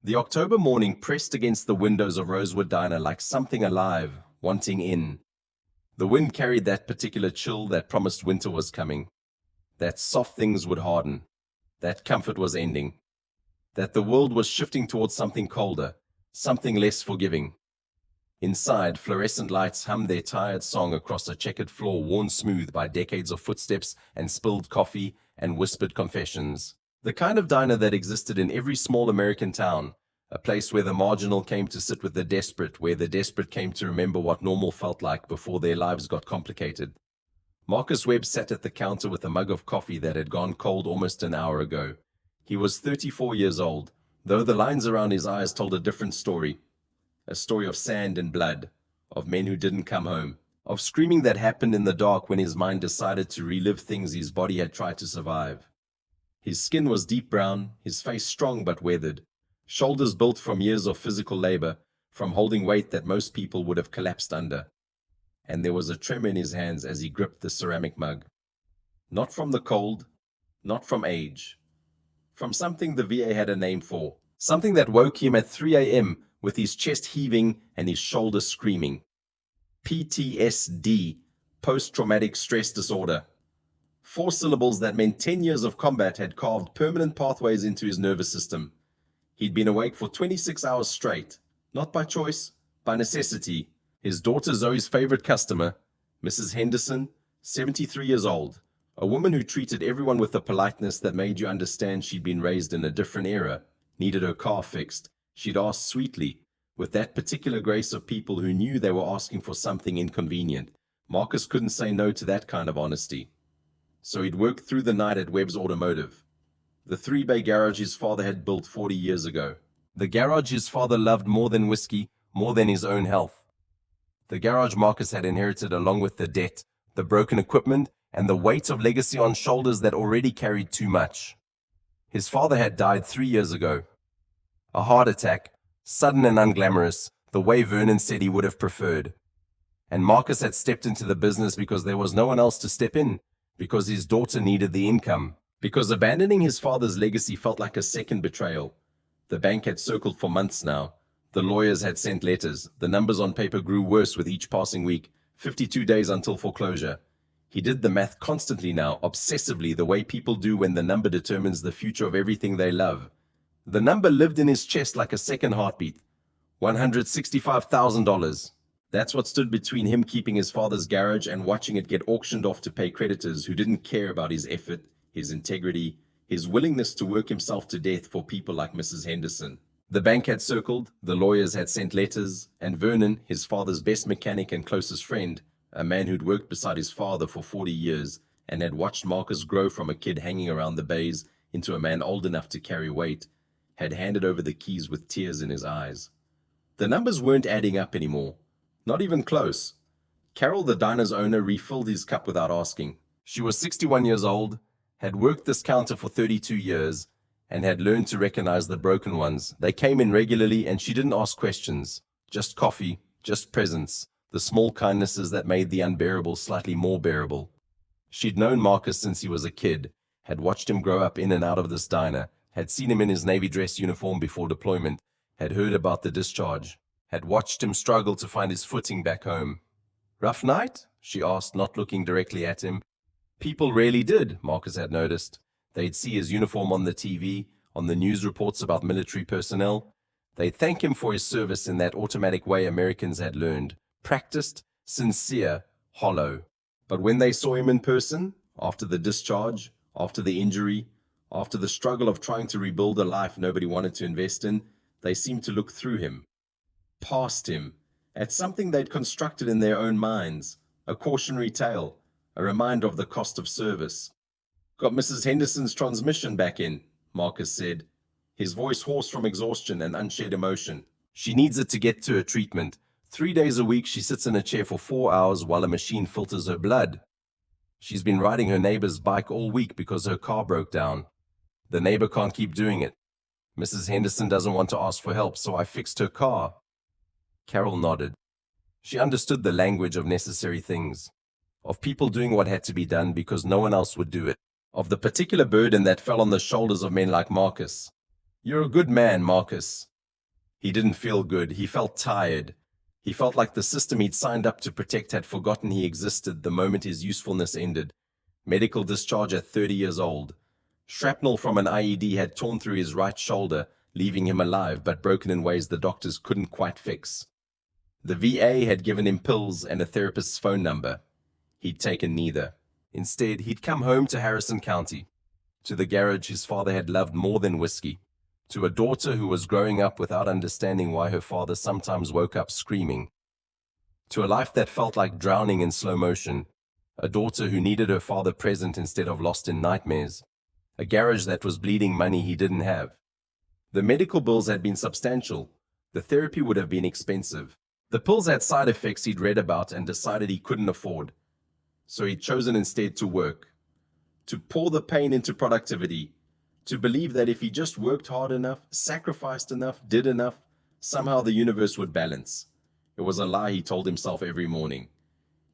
The October morning pressed against the windows of Rosewood Diner like something alive, wanting in. The wind carried that particular chill that promised winter was coming, that soft things would harden, that comfort was ending, that the world was shifting towards something colder, something less forgiving. Inside, fluorescent lights hummed their tired song across a checkered floor worn smooth by decades of footsteps and spilled coffee and whispered confessions. The kind of diner that existed in every small American town, a place where the marginal came to sit with the desperate, where the desperate came to remember what normal felt like before their lives got complicated. Marcus Webb sat at the counter with a mug of coffee that had gone cold almost an hour ago. He was 34 years old, though the lines around his eyes told a different story. A story of sand and blood, of men who didn't come home, of screaming that happened in the dark when his mind decided to relive things his body had tried to survive. His skin was deep brown, his face strong but weathered, shoulders built from years of physical labor, from holding weight that most people would have collapsed under. And there was a tremor in his hands as he gripped the ceramic mug. Not from the cold, not from age, from something the VA had a name for, something that woke him at 3 a.m. with his chest heaving and his shoulders screaming. PTSD, post-traumatic stress disorder. 4 syllables that meant 10 years of combat had carved permanent pathways into his nervous system. He'd been awake for 26 hours straight, not by choice, by necessity. His daughter Zoe's favorite customer, Mrs. Henderson, 73 years old, a woman who treated everyone with a politeness that made you understand she'd been raised in a different era, needed her car fixed. She'd ask sweetly, with that particular grace of people who knew they were asking for something inconvenient. Marcus couldn't say no to that kind of honesty. So he'd worked through the night at Webb's Automotive, the 3-bay garage his father had built 40 years ago. The garage his father loved more than whiskey, more than his own health. The garage Marcus had inherited along with the debt, the broken equipment, and the weight of legacy on shoulders that already carried too much. His father had died 3 years ago. A heart attack, sudden and unglamorous, the way Vernon said he would have preferred. And Marcus had stepped into the business because there was no one else to step in, because his daughter needed the income, because abandoning his father's legacy felt like a second betrayal. The bank had circled for months now. The lawyers had sent letters. The numbers on paper grew worse with each passing week, 52 days until foreclosure. He did the math constantly now, obsessively, the way people do when the number determines the future of everything they love. The number lived in his chest like a second heartbeat. $165,000. That's what stood between him keeping his father's garage and watching it get auctioned off to pay creditors who didn't care about his effort, his integrity, his willingness to work himself to death for people like Mrs. Henderson. The bank had circled, the lawyers had sent letters, and Vernon, his father's best mechanic and closest friend, a man who'd worked beside his father for 40 years and had watched Marcus grow from a kid hanging around the bays into a man old enough to carry weight, had handed over the keys with tears in his eyes. The numbers weren't adding up anymore. Not even close. Carol, the diner's owner, refilled his cup without asking. She was 61 years old, had worked this counter for 32 years, and had learned to recognize the broken ones. They came in regularly, and she didn't ask questions. Just coffee, just presence, the small kindnesses that made the unbearable slightly more bearable. She'd known Marcus since he was a kid, had watched him grow up in and out of this diner, had seen him in his Navy dress uniform before deployment, had heard about the discharge, had watched him struggle to find his footing back home. Rough night? She asked, not looking directly at him. People rarely did, Marcus had noticed. They'd see his uniform on the TV, on the news reports about military personnel. They'd thank him for his service in that automatic way Americans had learned, practiced, sincere, hollow. But when they saw him in person, after the discharge, after the injury, after the struggle of trying to rebuild a life nobody wanted to invest in, they seemed to look through him, past him, at something they'd constructed in their own minds, a cautionary tale, a reminder of the cost of service. Got Mrs. Henderson's transmission back in, Marcus said, his voice hoarse from exhaustion and unshared emotion. She needs it to get to her treatment. 3 days a week she sits in a chair for 4 hours while a machine filters her blood. She's been riding her neighbor's bike all week because her car broke down. The neighbor can't keep doing it. Mrs. Henderson doesn't want to ask for help, so I fixed her car. Carol nodded. She understood the language of necessary things, of people doing what had to be done because no one else would do it, of the particular burden that fell on the shoulders of men like Marcus. You're a good man, Marcus, He didn't feel good. He felt tired. He felt like the system he'd signed up to protect had forgotten he existed the moment his usefulness ended. Medical discharge at 30 years old. Shrapnel from an IED had torn through his right shoulder, leaving him alive but broken in ways the doctors couldn't quite fix. The VA had given him pills and a therapist's phone number. He'd taken neither. Instead, he'd come home to Harrison County, to the garage his father had loved more than whiskey, to a daughter who was growing up without understanding why her father sometimes woke up screaming, to a life that felt like drowning in slow motion, a daughter who needed her father present instead of lost in nightmares, a garage that was bleeding money he didn't have. The medical bills had been substantial. The therapy would have been expensive. The pills had side effects he'd read about and decided he couldn't afford. So he'd chosen instead to work, to pour the pain into productivity, to believe that if he just worked hard enough, sacrificed enough, did enough, somehow the universe would balance. It was a lie he told himself every morning.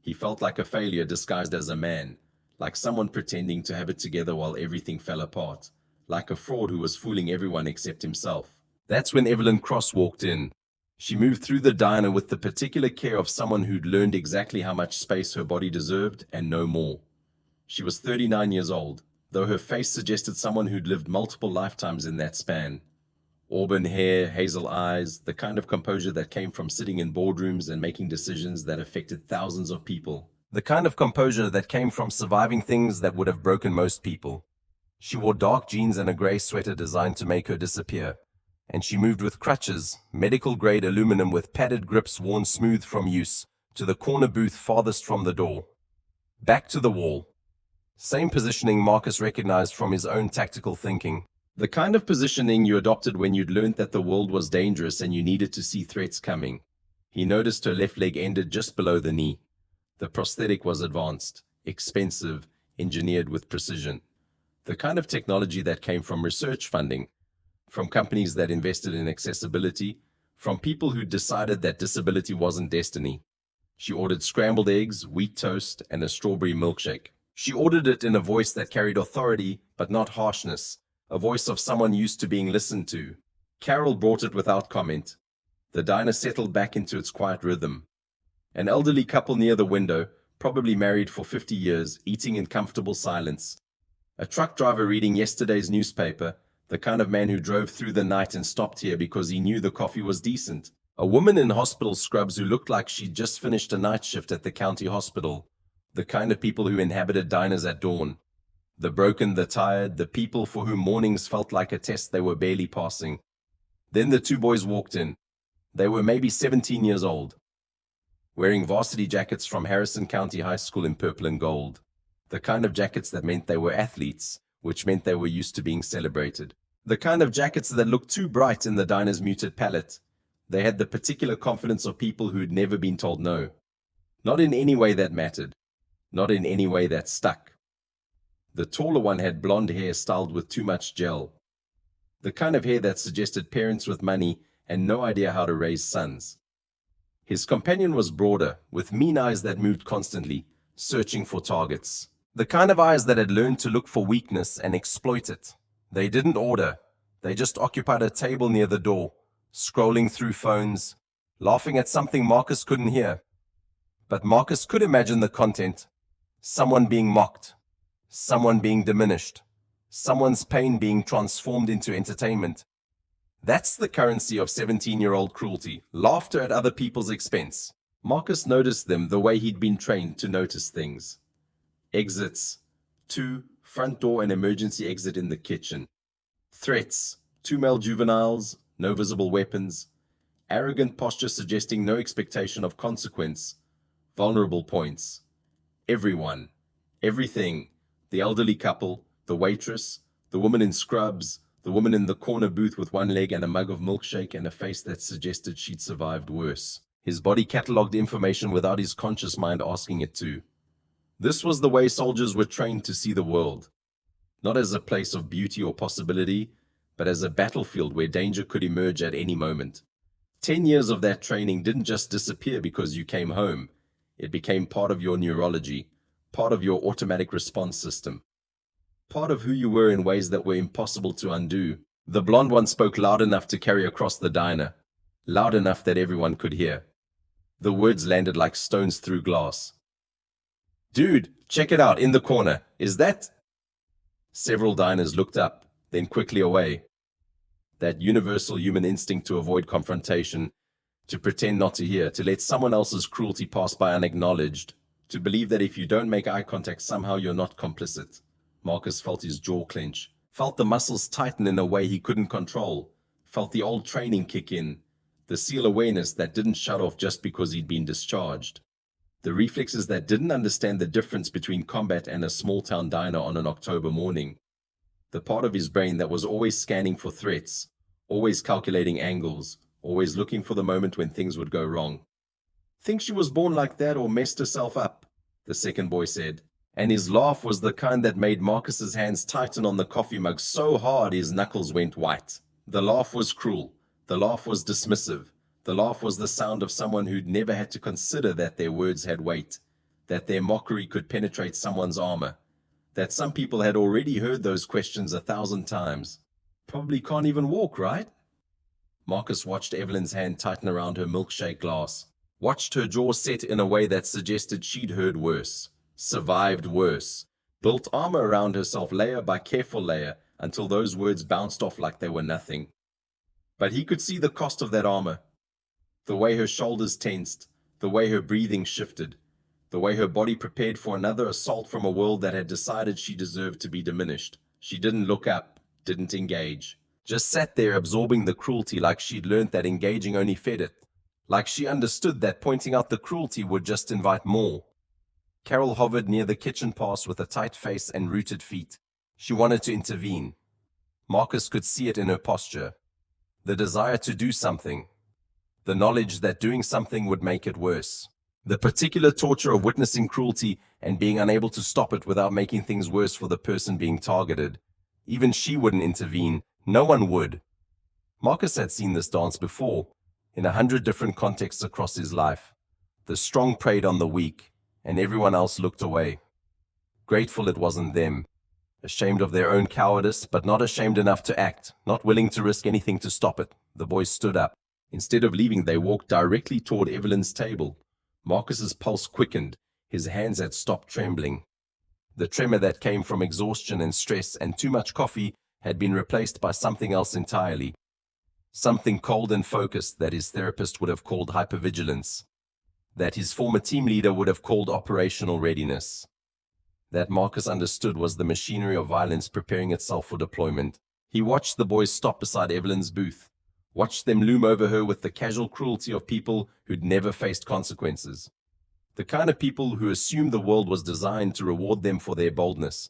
He felt like a failure disguised as a man, like someone pretending to have it together while everything fell apart, like a fraud who was fooling everyone except himself. That's when Evelyn Cross walked in. She moved through the diner with the particular care of someone who'd learned exactly how much space her body deserved and no more. She was 39 years old, though her face suggested someone who'd lived multiple lifetimes in that span. Auburn hair, hazel eyes, the kind of composure that came from sitting in boardrooms and making decisions that affected thousands of people. The kind of composure that came from surviving things that would have broken most people. She wore dark jeans and a gray sweater designed to make her disappear. And she moved with crutches, medical-grade aluminum with padded grips worn smooth from use, to the corner booth farthest from the door. Back to the wall. Same positioning Marcus recognized from his own tactical thinking. The kind of positioning you adopted when you'd learned that the world was dangerous and you needed to see threats coming. He noticed her left leg ended just below the knee. The prosthetic was advanced, expensive, engineered with precision. The kind of technology that came from research funding, from companies that invested in accessibility, from people who decided that disability wasn't destiny. She ordered scrambled eggs, wheat toast, and a strawberry milkshake. She ordered it in a voice that carried authority, but not harshness, a voice of someone used to being listened to. Carol brought it without comment. The diner settled back into its quiet rhythm. An elderly couple near the window, probably married for 50 years, eating in comfortable silence. A truck driver reading yesterday's newspaper, the kind of man who drove through the night and stopped here because he knew the coffee was decent. A woman in hospital scrubs who looked like she'd just finished a night shift at the county hospital. The kind of people who inhabited diners at dawn. The broken, the tired, the people for whom mornings felt like a test they were barely passing. Then the two boys walked in. They were maybe 17 years old, wearing varsity jackets from Harrison County High School in purple and gold. The kind of jackets that meant they were athletes, which meant they were used to being celebrated. The kind of jackets that looked too bright in the diner's muted palette. They had the particular confidence of people who'd never been told no. Not in any way that mattered. Not in any way that stuck. The taller one had blonde hair styled with too much gel. The kind of hair that suggested parents with money and no idea how to raise sons. His companion was broader, with mean eyes that moved constantly, searching for targets. The kind of eyes that had learned to look for weakness and exploit it. They didn't order. They just occupied a table near the door, scrolling through phones, laughing at something Marcus couldn't hear. But Marcus could imagine the content. Someone being mocked. Someone being diminished. Someone's pain being transformed into entertainment. That's the currency of 17-year-old cruelty, laughter at other people's expense. Marcus noticed them the way he'd been trained to notice things. Exits: 2, front door and emergency exit in the kitchen. Threats: 2 male juveniles, no visible weapons. Arrogant posture suggesting no expectation of consequence. Vulnerable points. Everyone. Everything. The elderly couple, the waitress, the woman in scrubs, the woman in the corner booth with one leg and a mug of milkshake and a face that suggested she'd survived worse. His body catalogued information without his conscious mind asking it to. This was the way soldiers were trained to see the world. Not as a place of beauty or possibility, but as a battlefield where danger could emerge at any moment. 10 years of that training didn't just disappear because you came home. It became part of your neurology, part of your automatic response system. Part of who you were in ways that were impossible to undo. The blonde one spoke loud enough to carry across the diner. loud enough that everyone could hear. The words landed like stones through glass. "Dude, check it out in the corner. Is that—" Several diners looked up, then quickly away. That universal human instinct to avoid confrontation, to pretend not to hear, to let someone else's cruelty pass by unacknowledged, to believe that if you don't make eye contact somehow you're not complicit. Marcus felt his jaw clench, felt the muscles tighten in a way he couldn't control, felt the old training kick in, the SEAL awareness that didn't shut off just because he'd been discharged. The reflexes that didn't understand the difference between combat and a small-town diner on an October morning. The part of his brain that was always scanning for threats, always calculating angles, always looking for the moment when things would go wrong. "Think she was born like that or messed herself up?" the second boy said. And his laugh was the kind that made Marcus's hands tighten on the coffee mug so hard his knuckles went white. The laugh was cruel. The laugh was dismissive. The laugh was the sound of someone who'd never had to consider that their words had weight, that their mockery could penetrate someone's armor, that some people had already heard those questions 1,000 times. "Probably can't even walk, right?" Marcus watched Evelyn's hand tighten around her milkshake glass, watched her jaw set in a way that suggested she'd heard worse, survived worse, built armor around herself layer by careful layer until those words bounced off like they were nothing. But he could see the cost of that armor. The way her shoulders tensed, the way her breathing shifted, the way her body prepared for another assault from a world that had decided she deserved to be diminished. She didn't look up, didn't engage, just sat there absorbing the cruelty like she'd learned that engaging only fed it, like she understood that pointing out the cruelty would just invite more. Carol hovered near the kitchen pass with a tight face and rooted feet. She wanted to intervene. Marcus could see it in her posture. The desire to do something. The knowledge that doing something would make it worse. The particular torture of witnessing cruelty and being unable to stop it without making things worse for the person being targeted. Even she wouldn't intervene. No one would. Marcus had seen this dance before, in 100 different contexts across his life. The strong preyed on the weak, and everyone else looked away. Grateful it wasn't them. Ashamed of their own cowardice, but not ashamed enough to act, not willing to risk anything to stop it. The boys stood up. Instead of leaving, they walked directly toward Evelyn's table. Marcus's pulse quickened. His hands had stopped trembling. The tremor that came from exhaustion and stress and too much coffee had been replaced by something else entirely. Something cold and focused that his therapist would have called hypervigilance. That his former team leader would have called operational readiness. That Marcus understood was the machinery of violence preparing itself for deployment. He watched the boys stop beside Evelyn's booth. Watched them loom over her with the casual cruelty of people who'd never faced consequences. The kind of people who assumed the world was designed to reward them for their boldness,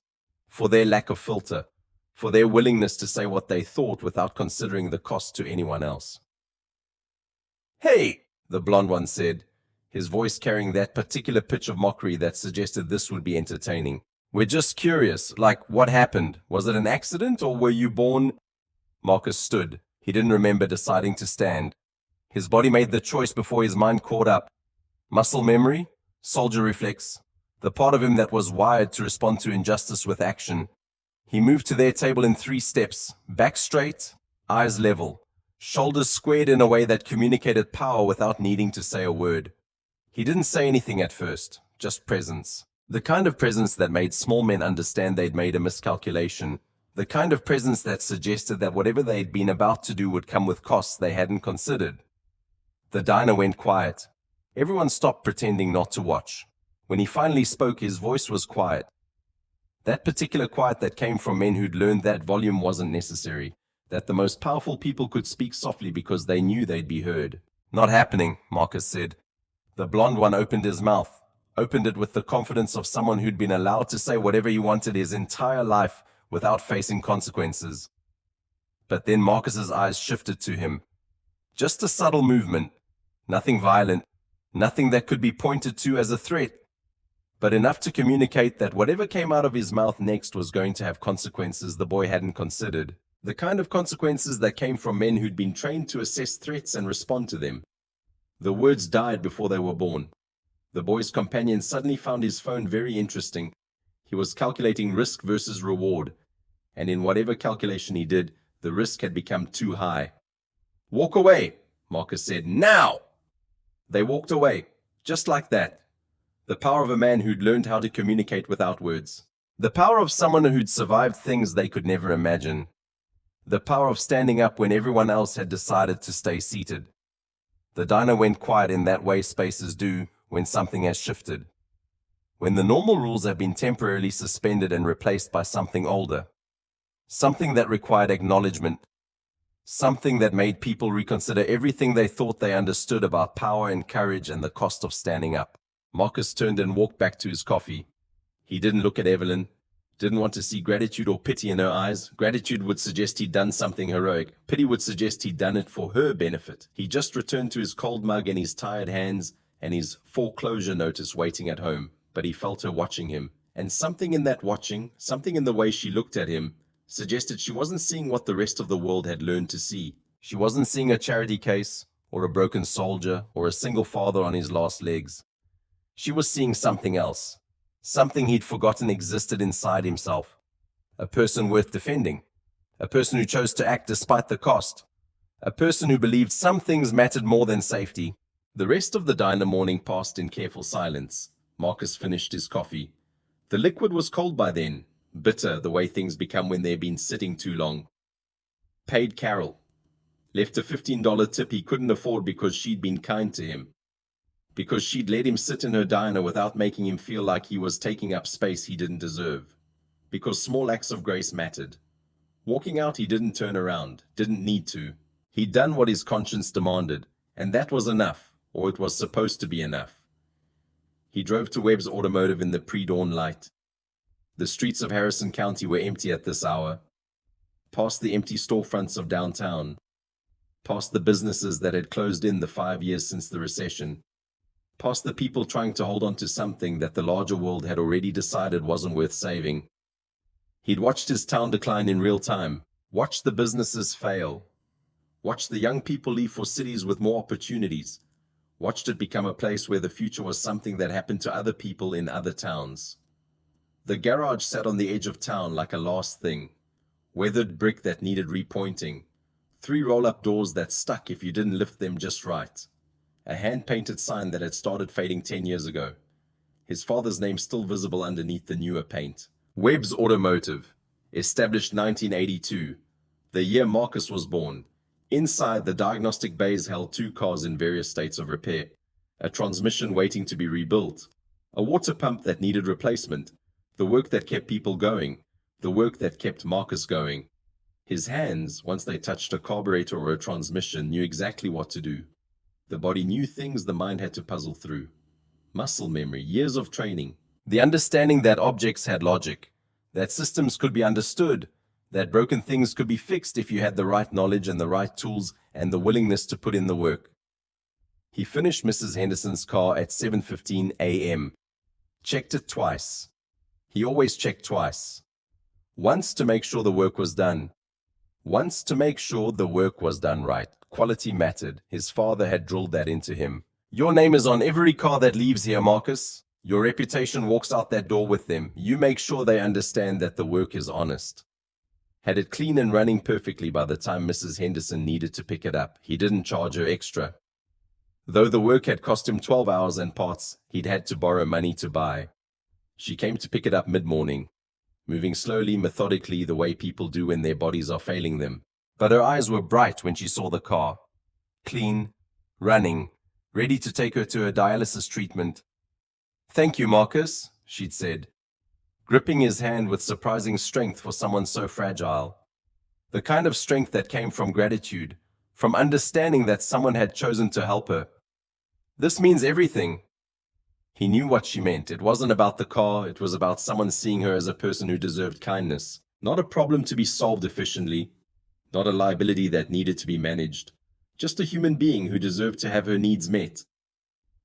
for their lack of filter, for their willingness to say what they thought without considering the cost to anyone else. "Hey," the blonde one said, his voice carrying that particular pitch of mockery that suggested this would be entertaining. "We're just curious, like, what happened? Was it an accident or were you born—" Marcus stood. He didn't remember deciding to stand. His body made the choice before his mind caught up. Muscle memory, soldier reflex, the part of him that was wired to respond to injustice with action. He moved to their table in 3 steps, back straight, eyes level, shoulders squared in a way that communicated power without needing to say a word. He didn't say anything at first, just presence. The kind of presence that made small men understand they'd made a miscalculation. The kind of presence that suggested that whatever they'd been about to do would come with costs they hadn't considered. The diner went quiet. Everyone stopped pretending not to watch. When he finally spoke, his voice was quiet. That particular quiet that came from men who'd learned that volume wasn't necessary, that the most powerful people could speak softly because they knew they'd be heard. "Not happening," Marcus said. The blonde one opened his mouth, opened it with the confidence of someone who'd been allowed to say whatever he wanted his entire life without facing consequences. But then Marcus's eyes shifted to him. Just a subtle movement, nothing violent, nothing that could be pointed to as a threat, but enough to communicate that whatever came out of his mouth next was going to have consequences the boy hadn't considered. The kind of consequences that came from men who'd been trained to assess threats and respond to them. The words died before they were born. The boy's companion suddenly found his phone very interesting. He was calculating risk versus reward, and in whatever calculation he did, the risk had become too high. "Walk away," Marcus said, "Now!" They walked away, just like that. The power of a man who'd learned how to communicate without words. The power of someone who'd survived things they could never imagine. The power of standing up when everyone else had decided to stay seated. The diner went quiet in that way spaces do when something has shifted. When the normal rules have been temporarily suspended and replaced by something older. Something that required acknowledgement. Something that made people reconsider everything they thought they understood about power and courage and the cost of standing up. Marcus turned and walked back to his coffee. He didn't look at Evelyn. Didn't want to see gratitude or pity in her eyes. Gratitude would suggest he'd done something heroic. Pity would suggest he'd done it for her benefit. He just returned to his cold mug and his tired hands and his foreclosure notice waiting at home. But he felt her watching him. And something in that watching, something in the way she looked at him, suggested she wasn't seeing what the rest of the world had learned to see. She wasn't seeing a charity case, or a broken soldier, or a single father on his last legs. She was seeing something else. Something he'd forgotten existed inside himself. A person worth defending. A person who chose to act despite the cost. A person who believed some things mattered more than safety. The rest of the diner morning passed in careful silence. Marcus finished his coffee. The liquid was cold by then, bitter the way things become when they've been sitting too long. Paid Carol. Left a $15 tip he couldn't afford because she'd been kind to him. Because she'd let him sit in her diner without making him feel like he was taking up space he didn't deserve. Because small acts of grace mattered. Walking out, he didn't turn around, didn't need to. He'd done what his conscience demanded, and that was enough, or it was supposed to be enough. He drove to Webb's Automotive in the pre-dawn light. The streets of Harrison County were empty at this hour. Past the empty storefronts of downtown. Past the businesses that had closed in the 5 years since the recession. Past the people trying to hold on to something that the larger world had already decided wasn't worth saving. He'd watched his town decline in real time, watched the businesses fail, watched the young people leave for cities with more opportunities, watched it become a place where the future was something that happened to other people in other towns. The garage sat on the edge of town like a last thing, weathered brick that needed repointing, 3 roll-up doors that stuck if you didn't lift them just right, a hand-painted sign that had started fading 10 years ago, his father's name still visible underneath the newer paint. Webb's Automotive, established 1982, the year Marcus was born. Inside, the diagnostic bays held 2 cars in various states of repair, a transmission waiting to be rebuilt, a water pump that needed replacement, the work that kept people going, the work that kept Marcus going. His hands, once they touched a carburetor or a transmission, knew exactly what to do. The body knew things the mind had to puzzle through. Muscle memory, years of training. The understanding that objects had logic, that systems could be understood, that broken things could be fixed if you had the right knowledge and the right tools and the willingness to put in the work. He finished Mrs. Henderson's car at 7:15 a.m. Checked it twice. He always checked twice. Once to make sure the work was done. Once to make sure the work was done right. Quality mattered. His father had drilled that into him. Your name is on every car that leaves here, Marcus. Your reputation walks out that door with them. You make sure they understand that the work is honest. Had it clean and running perfectly by the time Mrs. Henderson needed to pick it up. He didn't charge her extra. Though the work had cost him 12 hours and parts, he'd had to borrow money to buy. She came to pick it up mid-morning, moving slowly, methodically, the way people do when their bodies are failing them. But her eyes were bright when she saw the car. Clean, running, ready to take her to her dialysis treatment. Thank you, Marcus, she'd said, gripping his hand with surprising strength for someone so fragile. The kind of strength that came from gratitude, from understanding that someone had chosen to help her. This means everything. He knew what she meant. It wasn't about the car, it was about someone seeing her as a person who deserved kindness. Not a problem to be solved efficiently, not a liability that needed to be managed. Just a human being who deserved to have her needs met.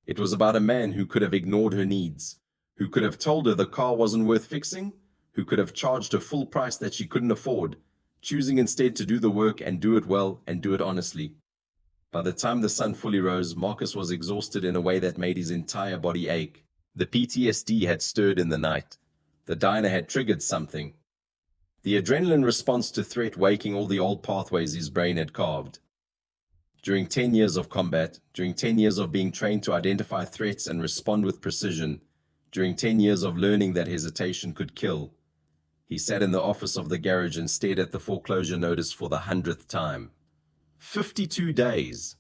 It was about a man who could have ignored her needs, who could have told her the car wasn't worth fixing, who could have charged her full price that she couldn't afford, choosing instead to do the work and do it well and do it honestly. By the time the sun fully rose, Marcus was exhausted in a way that made his entire body ache. The PTSD had stirred in the night. The diner had triggered something. The adrenaline response to threat waking all the old pathways his brain had carved. During 10 years of combat, during 10 years of being trained to identify threats and respond with precision, during 10 years of learning that hesitation could kill, he sat in the office of the garage and stared at the foreclosure notice for the 100th time. 52 days.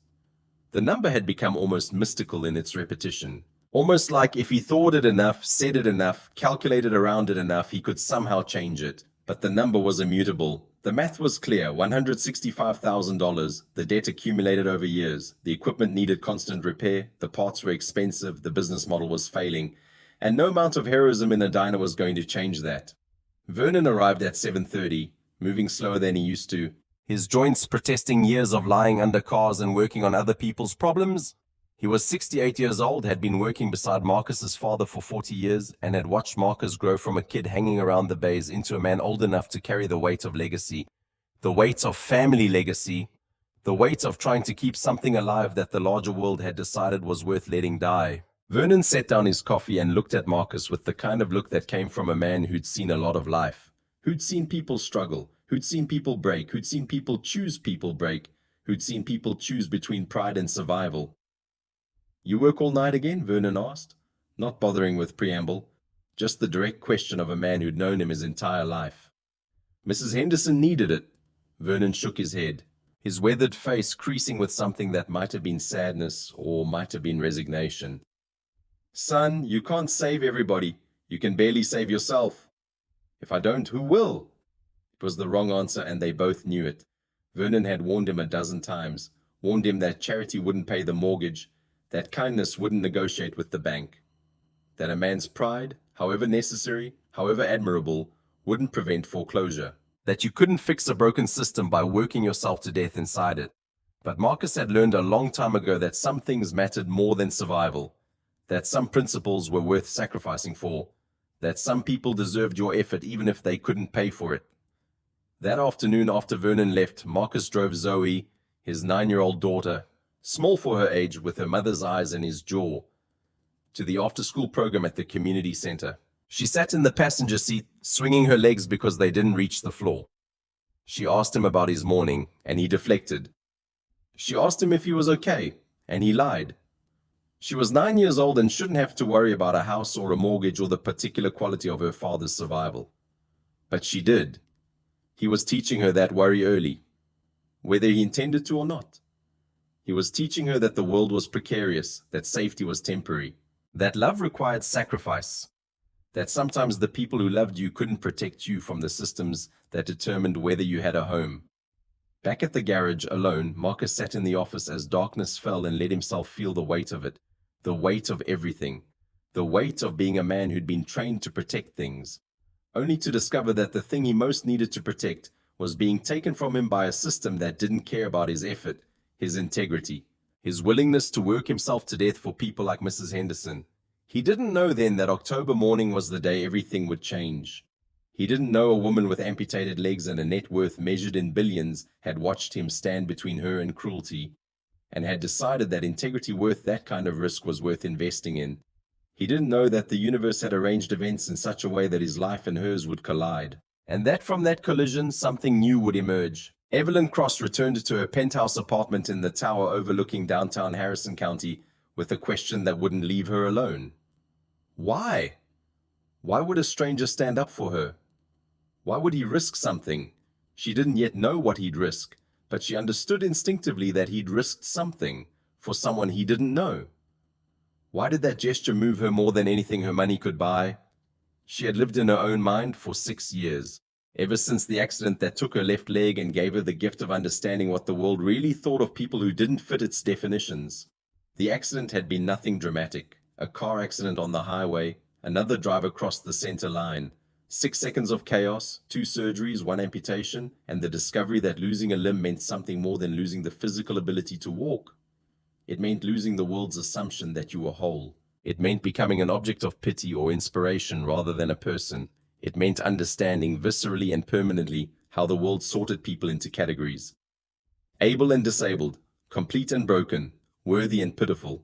The number had become almost mystical in its repetition. Almost like if he thought it enough, said it enough, calculated around it enough, he could somehow change it. But the number was immutable. The math was clear, $165,000. The debt accumulated over years. The equipment needed constant repair. The parts were expensive. The business model was failing. And no amount of heroism in a diner was going to change that. Vernon arrived at 7:30, moving slower than he used to, his joints protesting years of lying under cars and working on other people's problems. He was 68 years old, had been working beside Marcus's father for 40 years, and had watched Marcus grow from a kid hanging around the bays into a man old enough to carry the weight of legacy, the weight of family legacy, the weight of trying to keep something alive that the larger world had decided was worth letting die. Vernon set down his coffee and looked at Marcus with the kind of look that came from a man who'd seen a lot of life, who'd seen people struggle, who'd seen people break, who'd seen people choose people break, who'd seen people choose between pride and survival. "You work all night again?" Vernon asked, not bothering with preamble, just the direct question of a man who'd known him his entire life. "Mrs. Henderson needed it." Vernon shook his head, his weathered face creasing with something that might have been sadness or might have been resignation. "Son, you can't save everybody. You can barely save yourself." "If I don't, who will?" It was the wrong answer, and they both knew it. Vernon had warned him a dozen times, warned him that charity wouldn't pay the mortgage, that kindness wouldn't negotiate with the bank, that a man's pride, however necessary, however admirable, wouldn't prevent foreclosure, that you couldn't fix a broken system by working yourself to death inside it. But Marcus had learned a long time ago that some things mattered more than survival, that some principles were worth sacrificing for, that some people deserved your effort even if they couldn't pay for it. That afternoon after Vernon left, Marcus drove Zoe, his 9-year-old daughter, small for her age with her mother's eyes in his jaw, to the after-school program at the community center. She sat in the passenger seat, swinging her legs because they didn't reach the floor. She asked him about his morning, and he deflected. She asked him if he was okay, and he lied. She was 9 years old and shouldn't have to worry about a house or a mortgage or the particular quality of her father's survival. But she did. He was teaching her that worry early, whether he intended to or not. He was teaching her that the world was precarious, that safety was temporary, that love required sacrifice, that sometimes the people who loved you couldn't protect you from the systems that determined whether you had a home. Back at the garage, alone, Marcus sat in the office as darkness fell and let himself feel the weight of it, the weight of everything, the weight of being a man who'd been trained to protect things, only to discover that the thing he most needed to protect was being taken from him by a system that didn't care about his effort, his integrity, his willingness to work himself to death for people like Mrs. Henderson. He didn't know then that October morning was the day everything would change. He didn't know a woman with amputated legs and a net worth measured in billions had watched him stand between her and cruelty, and had decided that integrity worth that kind of risk was worth investing in. He didn't know that the universe had arranged events in such a way that his life and hers would collide, and that from that collision something new would emerge. Evelyn Cross returned to her penthouse apartment in the tower overlooking downtown Harrison County with a question that wouldn't leave her alone. Why? Why would a stranger stand up for her? Why would he risk something? She didn't yet know what he'd risk, but she understood instinctively that he'd risked something for someone he didn't know. Why did that gesture move her more than anything her money could buy? She had lived in her own mind for 6 years, ever since the accident that took her left leg and gave her the gift of understanding what the world really thought of people who didn't fit its definitions. The accident had been nothing dramatic. A car accident on the highway, another driver crossed the center line, 6 seconds of chaos, 2 surgeries, 1 amputation, and the discovery that losing a limb meant something more than losing the physical ability to walk. It meant losing the world's assumption that you were whole. It meant becoming an object of pity or inspiration rather than a person. It meant understanding viscerally and permanently how the world sorted people into categories. Able and disabled, complete and broken, worthy and pitiful.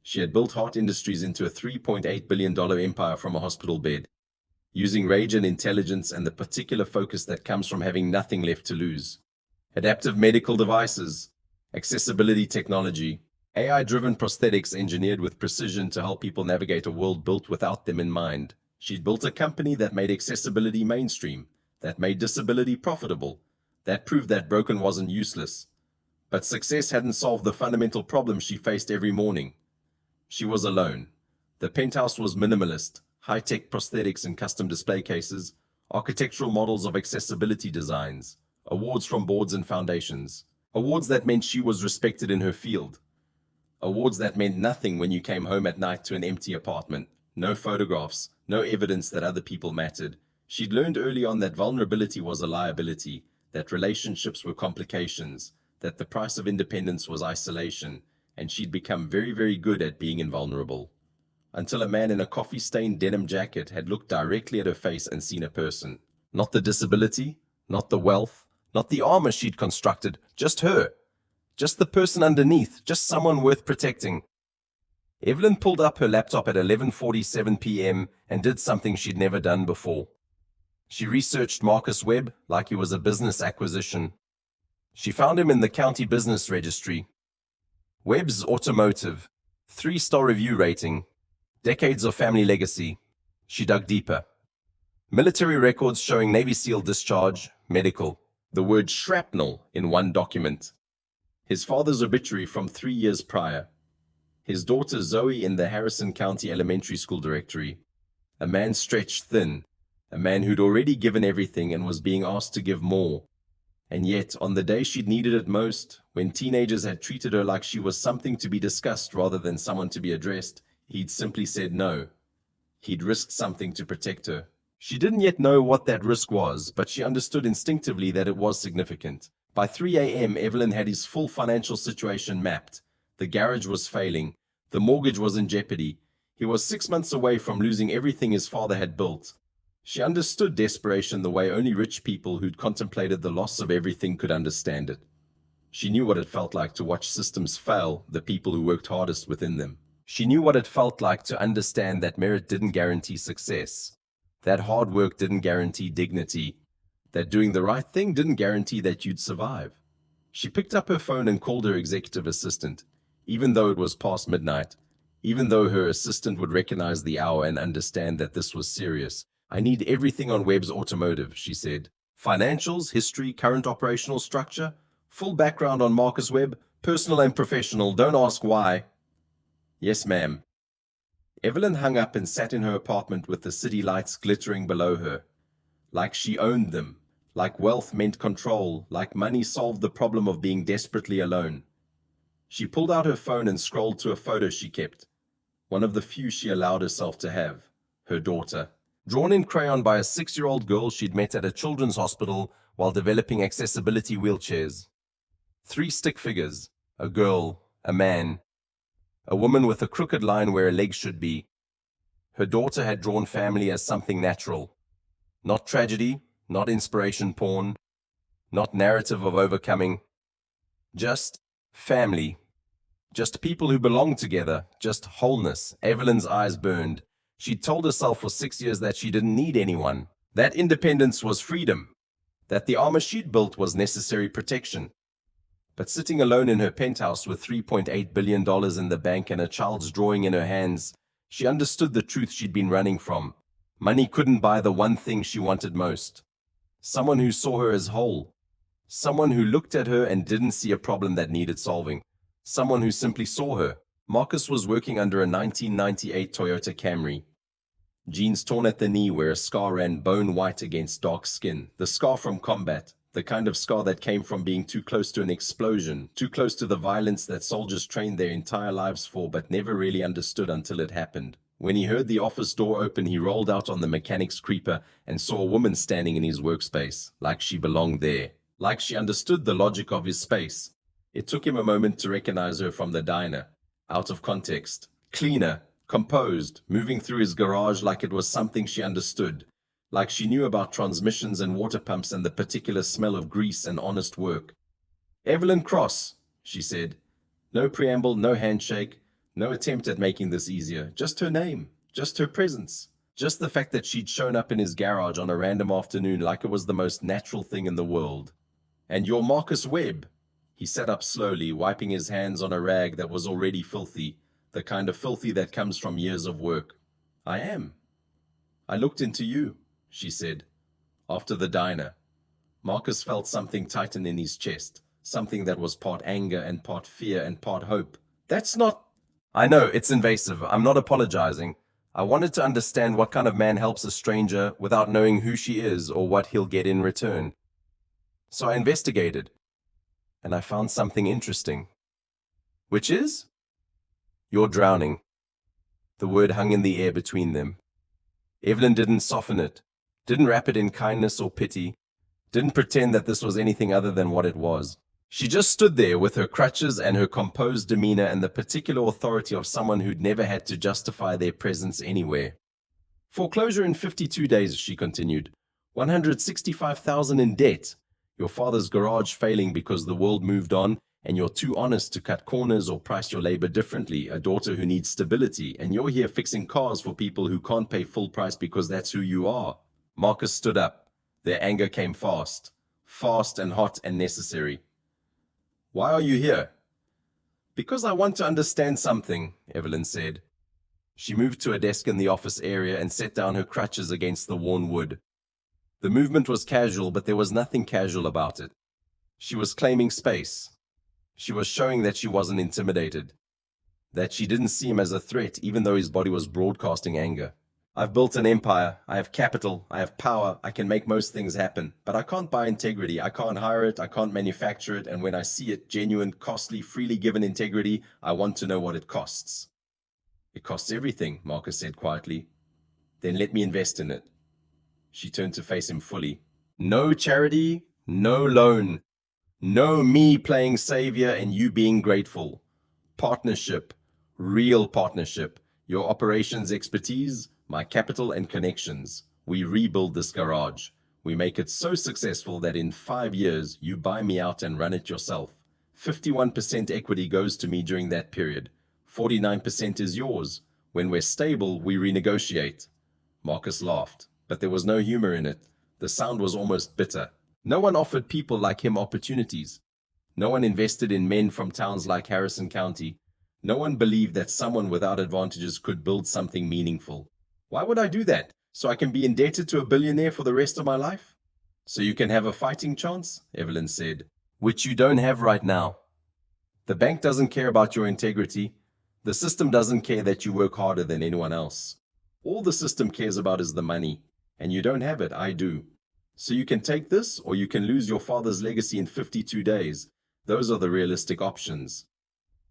She had built Heart Industries into a $3.8 billion empire from a hospital bed, using rage and intelligence and the particular focus that comes from having nothing left to lose. Adaptive medical devices, Accessibility technology. AI-driven prosthetics engineered with precision to help people navigate a world built without them in mind. She'd built a company that made accessibility mainstream, that made disability profitable, that proved that broken wasn't useless. But success hadn't solved the fundamental problem she faced every morning. She was alone. The penthouse was minimalist, high-tech prosthetics and custom display cases, architectural models of accessibility designs, awards from boards and foundations, awards that meant she was respected in her field, awards that meant nothing when you came home at night to an empty apartment, no photographs, no evidence that other people mattered. She'd learned early on that vulnerability was a liability, that relationships were complications, that the price of independence was isolation, and she'd become very, very good at being invulnerable. Until a man in a coffee-stained denim jacket had looked directly at her face and seen a person. Not the disability, not the wealth, not the armor she'd constructed, just her. Just the person underneath, just someone worth protecting. Evelyn pulled up her laptop at 11:47 p.m. and did something she'd never done before. She researched Marcus Webb like he was a business acquisition. She found him in the county business registry. Webb's automotive, 3-star review rating, decades of family legacy. She dug deeper. Military records showing Navy SEAL discharge, medical. The word shrapnel in one document. His father's obituary from 3 years prior. His daughter Zoe in the Harrison County Elementary School directory. A man stretched thin. A man who'd already given everything and was being asked to give more. And yet, on the day she'd needed it most, when teenagers had treated her like she was something to be discussed rather than someone to be addressed, he'd simply said no. He'd risked something to protect her. She didn't yet know what that risk was, but she understood instinctively that it was significant. By 3 a.m., Evelyn had his full financial situation mapped. The garage was failing. The mortgage was in jeopardy. He was 6 months away from losing everything his father had built. She understood desperation the way only rich people who'd contemplated the loss of everything could understand it. She knew what it felt like to watch systems fail the people who worked hardest within them. She knew what it felt like to understand that merit didn't guarantee success, that hard work didn't guarantee dignity, that doing the right thing didn't guarantee that you'd survive. She picked up her phone and called her executive assistant, even though it was past midnight, even though her assistant would recognize the hour and understand that this was serious. "I need everything on Webb's automotive," she said. "Financials, history, current operational structure, full background on Marcus Webb, personal and professional, don't ask why." "Yes, ma'am." Evelyn hung up and sat in her apartment with the city lights glittering below her. Like she owned them, like wealth meant control, like money solved the problem of being desperately alone. She pulled out her phone and scrolled to a photo she kept, one of the few she allowed herself to have, her daughter. Drawn in crayon by a 6-year-old girl she'd met at a children's hospital while developing accessibility wheelchairs. 3 stick figures, a girl, a man, a woman with a crooked line where a leg should be. Her daughter had drawn family as something natural. Not tragedy, not inspiration porn, not narrative of overcoming. Just family. Just people who belonged together, just wholeness. Evelyn's eyes burned. She'd told herself for 6 years that she didn't need anyone, that independence was freedom, that the armor she'd built was necessary protection. But sitting alone in her penthouse with $3.8 billion in the bank and a child's drawing in her hands, she understood the truth she'd been running from. Money couldn't buy the one thing she wanted most. Someone who saw her as whole. Someone who looked at her and didn't see a problem that needed solving. Someone who simply saw her. Marcus was working under a 1998 Toyota Camry. Jeans torn at the knee where a scar ran bone white against dark skin. The scar from combat. The kind of scar that came from being too close to an explosion, too close to the violence that soldiers trained their entire lives for but never really understood until it happened. When he heard the office door open, he rolled out on the mechanic's creeper and saw a woman standing in his workspace, like she belonged there, like she understood the logic of his space. It took him a moment to recognize her from the diner. Out of context, cleaner, composed, moving through his garage like it was something she understood, like she knew about transmissions and water pumps and the particular smell of grease and honest work. "Evelyn Cross," she said. No preamble, no handshake, no attempt at making this easier. Just her name, just her presence, just the fact that she'd shown up in his garage on a random afternoon like it was the most natural thing in the world. "And you're Marcus Webb." He sat up slowly, wiping his hands on a rag that was already filthy, the kind of filthy that comes from years of work. I am. I looked into you, she said. After the diner. Marcus felt something tighten in his chest, something that was part anger and part fear and part hope. That's not... I know, it's invasive. I'm not apologizing. I wanted to understand what kind of man helps a stranger without knowing who she is or what he'll get in return. So I investigated, and I found something interesting. Which is? You're drowning. The word hung in the air between them. Evelyn didn't soften it, didn't wrap it in kindness or pity, didn't pretend that this was anything other than what it was. She just stood there with her crutches and her composed demeanor and the particular authority of someone who'd never had to justify their presence anywhere. Foreclosure in 52 days, she continued. 165,000 in debt. Your father's garage failing because the world moved on, and you're too honest to cut corners or price your labor differently, a daughter who needs stability, and you're here fixing cars for people who can't pay full price because that's who you are. Marcus stood up. Their anger came fast and hot and necessary. Why are you here? Because I want to understand something, Evelyn said. She moved to a desk in the office area and set down her crutches against the worn wood. The movement was casual, but there was nothing casual about it. She was claiming space. She was showing that she wasn't intimidated, that she didn't see him as a threat even though his body was broadcasting anger. I've built an empire, I have capital, I have power, I can make most things happen, but I can't buy integrity, I can't hire it, I can't manufacture it, and when I see it, genuine, costly, freely given integrity, I want to know what it costs. It costs everything, Marcus said quietly. Then let me invest in it. She turned to face him fully. No charity, no loan. No me playing savior and you being grateful. Partnership, real partnership. Your operations expertise, my capital and connections. We rebuild this garage. We make it so successful that in 5 years, you buy me out and run it yourself. 51% equity goes to me during that period. 49% is yours. When we're stable, we renegotiate. Marcus laughed, but there was no humor in it. The sound was almost bitter. No one offered people like him opportunities. No one invested in men from towns like Harrison County. No one believed that someone without advantages could build something meaningful. Why would I do that? So I can be indebted to a billionaire for the rest of my life? So you can have a fighting chance, Evelyn said, which you don't have right now. The bank doesn't care about your integrity. The system doesn't care that you work harder than anyone else. All the system cares about is the money, and you don't have it, I do. So you can take this, or you can lose your father's legacy in 52 days. Those are the realistic options.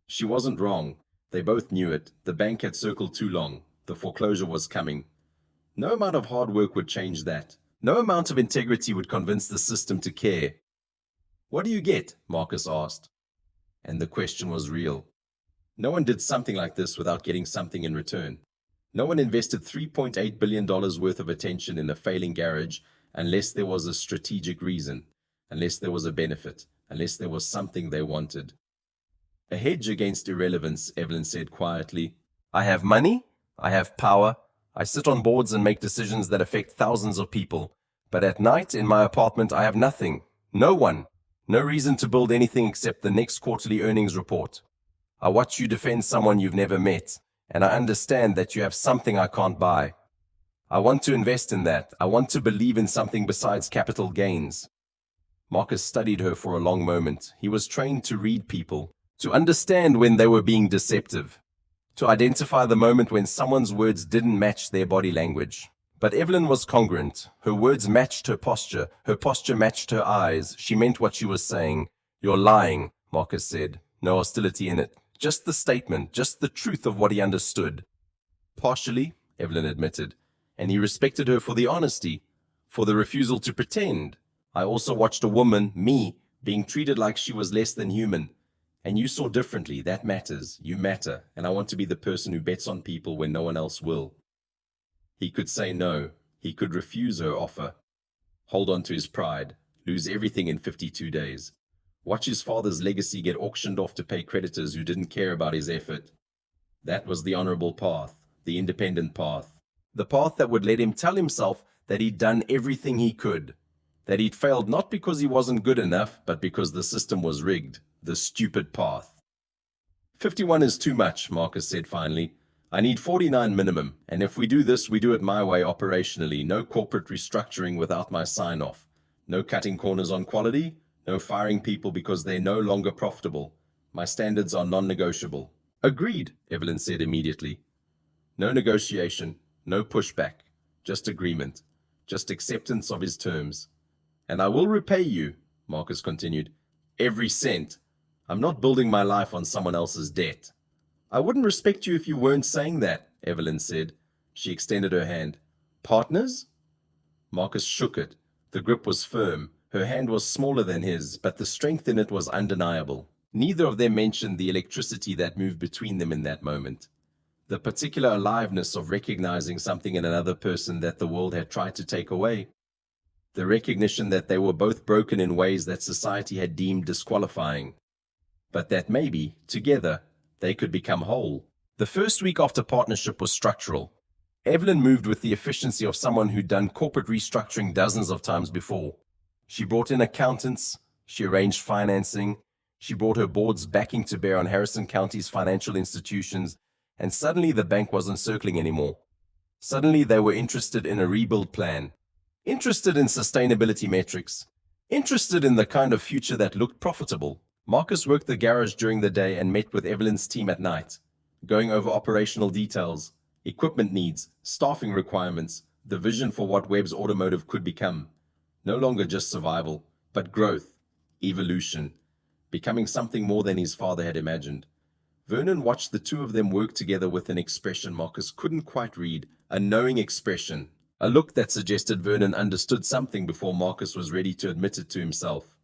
She wasn't wrong. They both knew it. The bank had circled too long. The foreclosure was coming. No amount of hard work would change that. No amount of integrity would convince the system to care. What do you get? Marcus asked. And the question was real. No one did something like this without getting something in return. No one invested $3.8 billion worth of attention in a failing garage unless there was a strategic reason, unless there was a benefit, unless there was something they wanted. A hedge against irrelevance, Evelyn said quietly. I have money, I have power, I sit on boards and make decisions that affect thousands of people. But at night in my apartment I have nothing, no one, no reason to build anything except the next quarterly earnings report. I watch you defend someone you've never met, and I understand that you have something I can't buy. I want to invest in that. I want to believe in something besides capital gains. Marcus studied her for a long moment. He was trained to read people, to understand when they were being deceptive, to identify the moment when someone's words didn't match their body language. But Evelyn was congruent. Her words matched her posture matched her eyes. She meant what she was saying. You're lying, Marcus said. No hostility in it. Just the statement, just the truth of what he understood. Partially, Evelyn admitted. And he respected her for the honesty, for the refusal to pretend. I also watched a woman, me, being treated like she was less than human. And you saw differently. That matters. You matter. And I want to be the person who bets on people when no one else will. He could say no. He could refuse her offer. Hold on to his pride. Lose everything in 52 days. Watch his father's legacy get auctioned off to pay creditors who didn't care about his effort. That was the honorable path, the independent path. The path that would let him tell himself that he'd done everything he could, that he'd failed not because he wasn't good enough, but because the system was rigged. The stupid path. 51 is too much, Marcus said finally. I need 49 minimum, and if we do this, we do it my way operationally. No corporate restructuring without my sign-off. No cutting corners on quality. No firing people because they're no longer profitable. My standards are non-negotiable. Agreed, Evelyn said immediately. No negotiation, no pushback, just agreement, just acceptance of his terms. And I will repay you, Marcus continued. Every cent. I'm not building my life on someone else's debt. I wouldn't respect you if you weren't saying that, Evelyn said. She extended her hand. Partners? Marcus shook it. The grip was firm. Her hand was smaller than his, but the strength in it was undeniable. Neither of them mentioned the electricity that moved between them in that moment. The particular aliveness of recognizing something in another person that the world had tried to take away. The recognition that they were both broken in ways that society had deemed disqualifying. But that maybe, together, they could become whole. The first week after partnership was structural. Evelyn moved with the efficiency of someone who'd done corporate restructuring dozens of times before. She brought in accountants, she arranged financing, she brought her board's backing to bear on Harrison County's financial institutions, and suddenly the bank wasn't circling anymore. Suddenly they were interested in a rebuild plan, interested in sustainability metrics, interested in the kind of future that looked profitable. Marcus worked the garage during the day and met with Evelyn's team at night, going over operational details, equipment needs, staffing requirements, the vision for what Webb's automotive could become. No longer just survival, but growth, evolution, becoming something more than his father had imagined. Vernon watched the two of them work together with an expression Marcus couldn't quite read, a knowing expression, a look that suggested Vernon understood something before Marcus was ready to admit it to himself.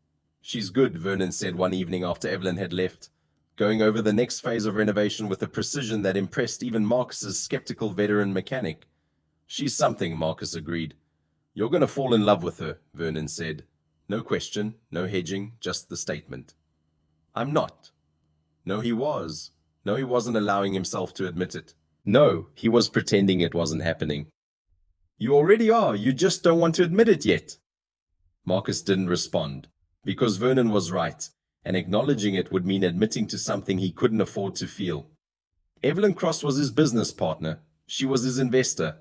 She's good, Vernon said one evening after Evelyn had left, going over the next phase of renovation with a precision that impressed even Marcus's skeptical veteran mechanic. She's something, Marcus agreed. You're going to fall in love with her, Vernon said. No question, no hedging, just the statement. I'm not. No, he was. No, he wasn't allowing himself to admit it. No, he was pretending it wasn't happening. You already are, you just don't want to admit it yet. Marcus didn't respond, because Vernon was right, and acknowledging it would mean admitting to something he couldn't afford to feel. Evelyn Cross was his business partner. She was his investor.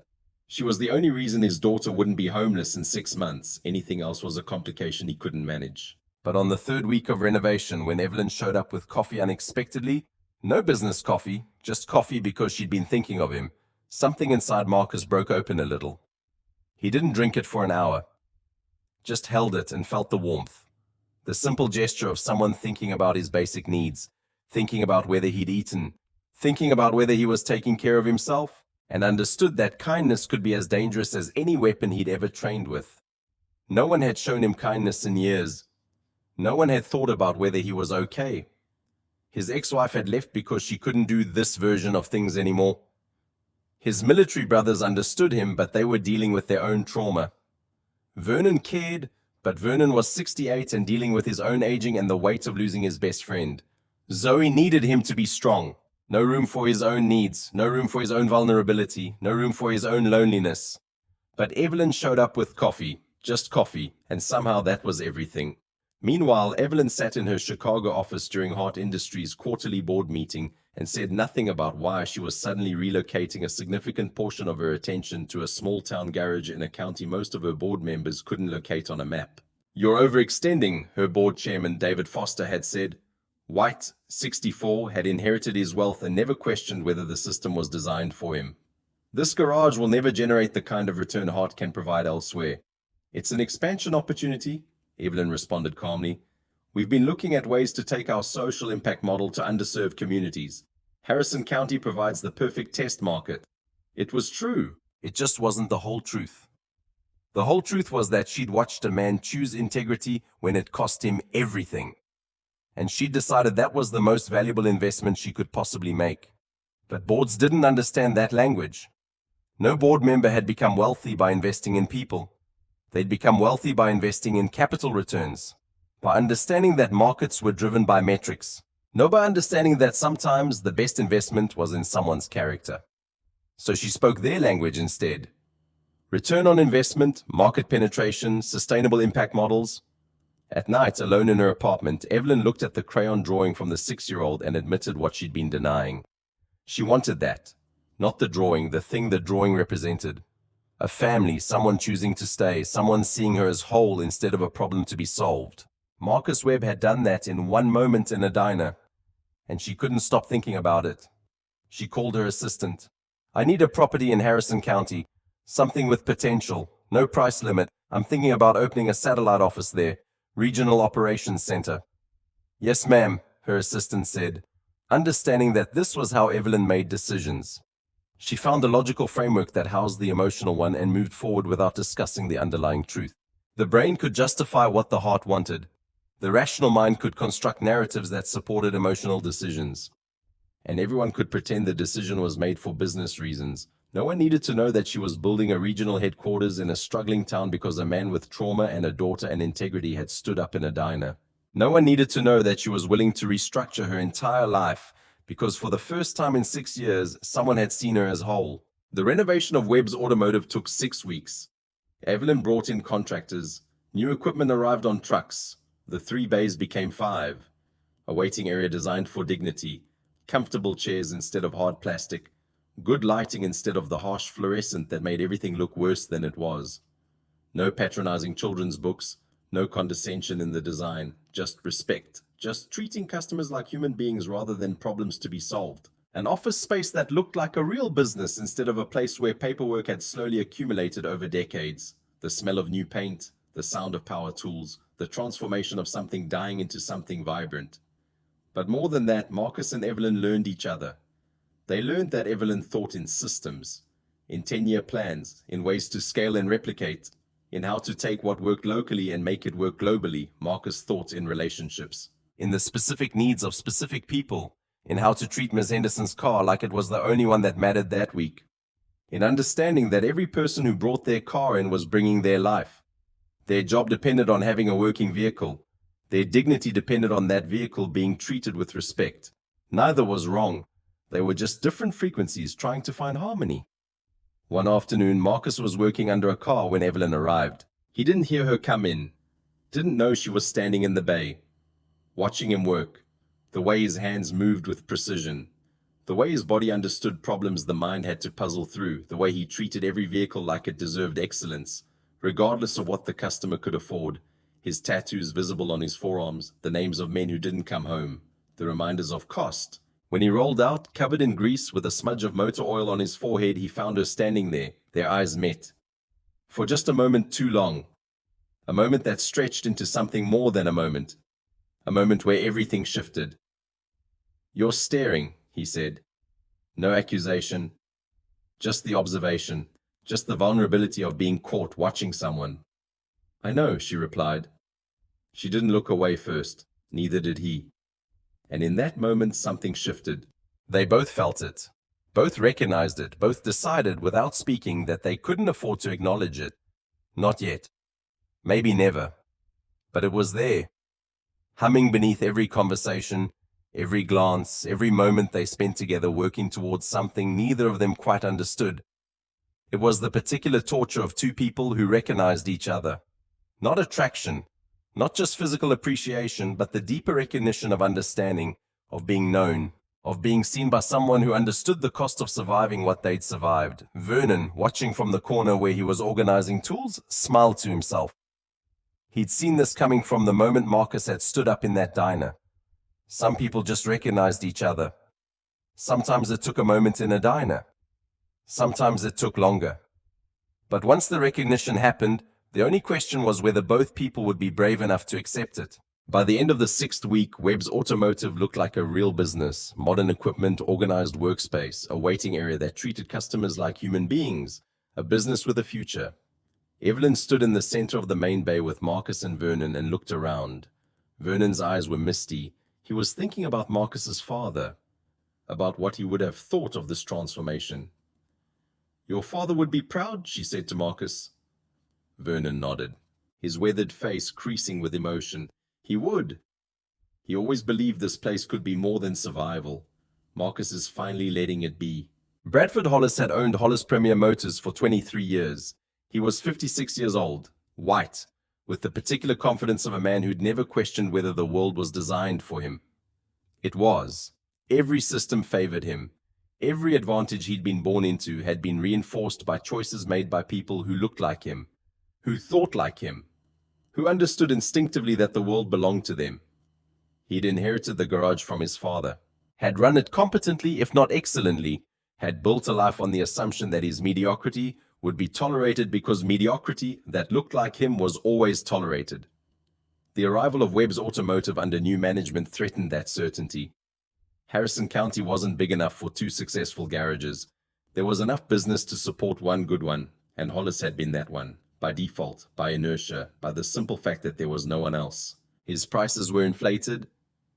She was the only reason his daughter wouldn't be homeless in 6 months. Anything else was a complication he couldn't manage. But on the third week of renovation, when Evelyn showed up with coffee unexpectedly, no business coffee, just coffee because she'd been thinking of him, something inside Marcus broke open a little. He didn't drink it for an hour, just held it and felt the warmth. The simple gesture of someone thinking about his basic needs, thinking about whether he'd eaten, thinking about whether he was taking care of himself, and understood that kindness could be as dangerous as any weapon he'd ever trained with. No one had shown him kindness in years. No one had thought about whether he was okay. His ex-wife had left because she couldn't do this version of things anymore. His military brothers understood him, but they were dealing with their own trauma. Vernon cared, but Vernon was 68 and dealing with his own aging and the weight of losing his best friend. Zoe needed him to be strong. No room for his own needs, no room for his own vulnerability, no room for his own loneliness. But Evelyn showed up with coffee, just coffee, and somehow that was everything. Meanwhile, Evelyn sat in her Chicago office during Hart Industries' quarterly board meeting and said nothing about why she was suddenly relocating a significant portion of her attention to a small-town garage in a county most of her board members couldn't locate on a map. You're overextending, her board chairman David Foster had said. White, 64, had inherited his wealth and never questioned whether the system was designed for him. This garage will never generate the kind of return Hart can provide elsewhere. It's an expansion opportunity, Evelyn responded calmly. We've been looking at ways to take our social impact model to underserved communities. Harrison County provides the perfect test market. It was true. It just wasn't the whole truth. The whole truth was that she'd watched a man choose integrity when it cost him everything. And she'd decided that was the most valuable investment she could possibly make. But boards didn't understand that language. No board member had become wealthy by investing in people. They'd become wealthy by investing in capital returns, by understanding that markets were driven by metrics, not by understanding that sometimes the best investment was in someone's character. So she spoke their language instead. Return on investment, market penetration, sustainable impact models. At night, alone in her apartment, Evelyn looked at the crayon drawing from the 6-year-old and admitted what she'd been denying. She wanted that. Not the drawing, the thing the drawing represented. A family, someone choosing to stay, someone seeing her as whole instead of a problem to be solved. Marcus Webb had done that in one moment in a diner, and she couldn't stop thinking about it. She called her assistant. "I need a property in Harrison County. Something with potential. No price limit. I'm thinking about opening a satellite office there. Regional Operations Center." "Yes, ma'am," her assistant said, understanding that this was how Evelyn made decisions. She found a logical framework that housed the emotional one and moved forward without discussing the underlying truth. The brain could justify what the heart wanted. The rational mind could construct narratives that supported emotional decisions. And everyone could pretend the decision was made for business reasons. No one needed to know that she was building a regional headquarters in a struggling town because a man with trauma and a daughter and integrity had stood up in a diner. No one needed to know that she was willing to restructure her entire life because for the first time in 6 years, someone had seen her as whole. The renovation of Webb's automotive took 6 weeks. Evelyn brought in contractors. New equipment arrived on trucks. The 3 bays became 5. A waiting area designed for dignity. Comfortable chairs instead of hard plastic. Good lighting instead of the harsh fluorescent that made everything look worse than it was. No patronizing children's books. No condescension in the design. Just respect. Just treating customers like human beings rather than problems to be solved. An office space that looked like a real business instead of a place where paperwork had slowly accumulated over decades. The smell of new paint, the sound of power tools, the transformation of something dying into something vibrant. But more than that, Marcus and Evelyn learned each other. They learned that Evelyn thought in systems, in 10-year plans, in ways to scale and replicate, in how to take what worked locally and make it work globally. Marcus thought in relationships, in the specific needs of specific people, in how to treat Ms. Henderson's car like it was the only one that mattered that week, in understanding that every person who brought their car in was bringing their life. Their job depended on having a working vehicle. Their dignity depended on that vehicle being treated with respect. Neither was wrong. They were just different frequencies trying to find harmony. One afternoon, Marcus was working under a car when Evelyn arrived. He didn't hear her come in, didn't know she was standing in the bay, watching him work, the way his hands moved with precision, the way his body understood problems the mind had to puzzle through, the way he treated every vehicle like it deserved excellence, regardless of what the customer could afford, his tattoos visible on his forearms, the names of men who didn't come home, the reminders of cost. When he rolled out, covered in grease with a smudge of motor oil on his forehead, he found her standing there. Their eyes met. For just a moment too long. A moment that stretched into something more than a moment. A moment where everything shifted. "You're staring," he said. No accusation. Just the observation. Just the vulnerability of being caught watching someone. "I know," she replied. She didn't look away first. Neither did he. And in that moment, something shifted. They both felt it. Both recognized it. Both decided, without speaking, that they couldn't afford to acknowledge it. Not yet. Maybe never. But it was there. Humming beneath every conversation, every glance, every moment they spent together working towards something neither of them quite understood. It was the particular torture of two people who recognized each other. Not attraction. Not just physical appreciation, but the deeper recognition of understanding, of being known, of being seen by someone who understood the cost of surviving what they'd survived. Vernon, watching from the corner where he was organizing tools, smiled to himself. He'd seen this coming from the moment Marcus had stood up in that diner. Some people just recognized each other. Sometimes it took a moment in a diner. Sometimes it took longer. But once the recognition happened, the only question was whether both people would be brave enough to accept it. By the end of the 6th week, Webb's automotive looked like a real business. Modern equipment, organized workspace, a waiting area that treated customers like human beings, a business with a future. Evelyn stood in the center of the main bay with Marcus and Vernon and looked around. Vernon's eyes were misty. He was thinking about Marcus's father, about what he would have thought of this transformation. "Your father would be proud," she said to Marcus. Vernon nodded, his weathered face creasing with emotion. He would. He always believed this place could be more than survival. Marcus is finally letting it be. Bradford Hollis had owned Hollis Premier Motors for 23 years. He was 56 years old, white, with the particular confidence of a man who'd never questioned whether the world was designed for him. It was. Every system favored him. Every advantage he'd been born into had been reinforced by choices made by people who looked like him, who thought like him, who understood instinctively that the world belonged to them. He'd inherited the garage from his father, had run it competently, if not excellently, had built a life on the assumption that his mediocrity would be tolerated because mediocrity that looked like him was always tolerated. The arrival of Webb's Automotive under new management threatened that certainty. Harrison County wasn't big enough for two successful garages. There was enough business to support one good one, and Hollis had been that one, by default, by inertia, by the simple fact that there was no one else. His prices were inflated.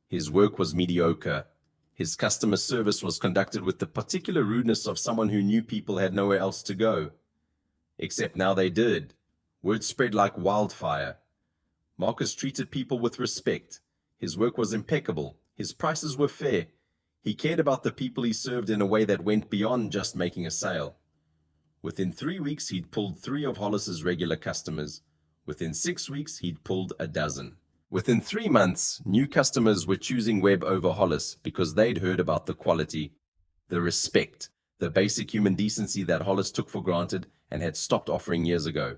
His work was mediocre. His customer service was conducted with the particular rudeness of someone who knew people had nowhere else to go. Except now they did. Word spread like wildfire. Marcus treated people with respect. His work was impeccable. His prices were fair. He cared about the people he served in a way that went beyond just making a sale. Within 3 weeks, he'd pulled 3 of Hollis's regular customers. Within 6 weeks, he'd pulled a dozen. Within 3 months, new customers were choosing Webb over Hollis because they'd heard about the quality, the respect, the basic human decency that Hollis took for granted and had stopped offering years ago.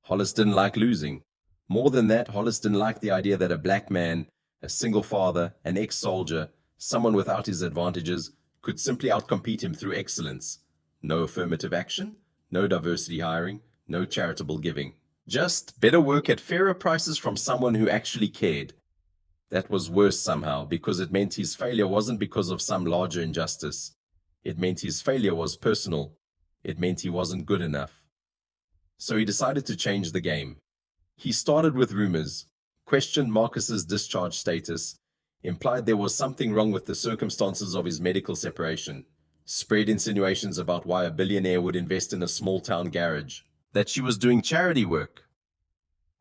Hollis didn't like losing. More than that, Hollis didn't like the idea that a black man, a single father, an ex-soldier, someone without his advantages, could simply outcompete him through excellence. No affirmative action, no diversity hiring, no charitable giving. Just better work at fairer prices from someone who actually cared. That was worse somehow, because it meant his failure wasn't because of some larger injustice. It meant his failure was personal. It meant he wasn't good enough. So he decided to change the game. He started with rumors, questioned Marcus's discharge status, implied there was something wrong with the circumstances of his medical separation, spread insinuations about why a billionaire would invest in a small-town garage, that she was doing charity work,